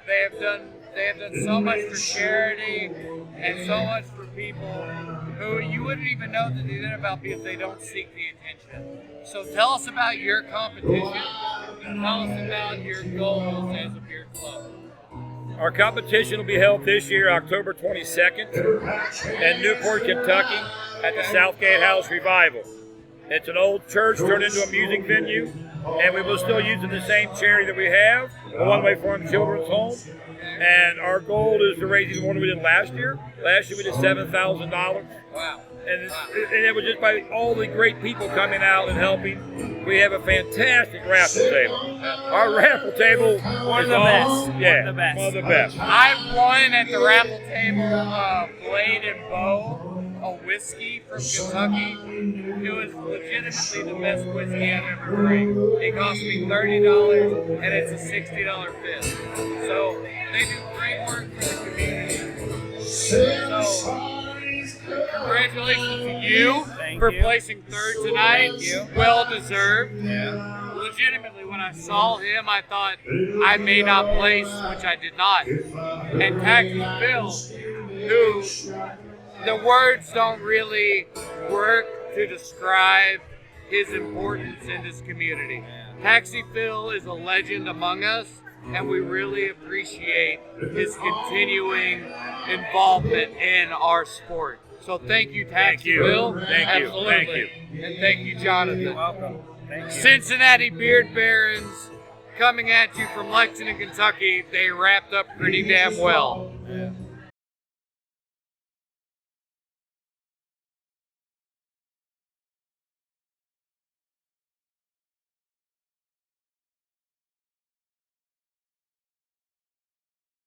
They have done so much for charity and so much for people who you wouldn't even know that they did about because they don't seek the attention. So tell us about your competition and tell us about your goals as a beard club. Our competition will be held this year, October 22nd, in Newport, Kentucky, at the Southgate House Revival. It's an old church turned into a music venue, and we will still use the same charity that we have, the One Way Farm Children's Home. And our goal is to raise even more than we did last year. Last year we did $7,000. Wow. And it was just by all the great people coming out and helping. We have a fantastic raffle table. Our raffle table One of is the best. Yeah, One of the best. one of the best. I won at the raffle table Blade and Bow, a whiskey from Kentucky. It was legitimately the best whiskey I've ever drank. It cost me $30 and it's a $60 fifth. So they do great work for the community. So congratulations to you for placing third tonight. Well deserved. Legitimately, when I saw him, I thought I may not place, which I did not. And Taxi Phil, who the words don't really work to describe his importance in this community. Taxi Phil is a legend among us, and we really appreciate his continuing involvement in our sport. So thank you, Taxi Phil. Thank you. Absolutely. Thank you. And thank you, Jonathan. You're welcome. Thank you. Cincinnati Beard Barons coming at you from Lexington, Kentucky. They wrapped up pretty damn well.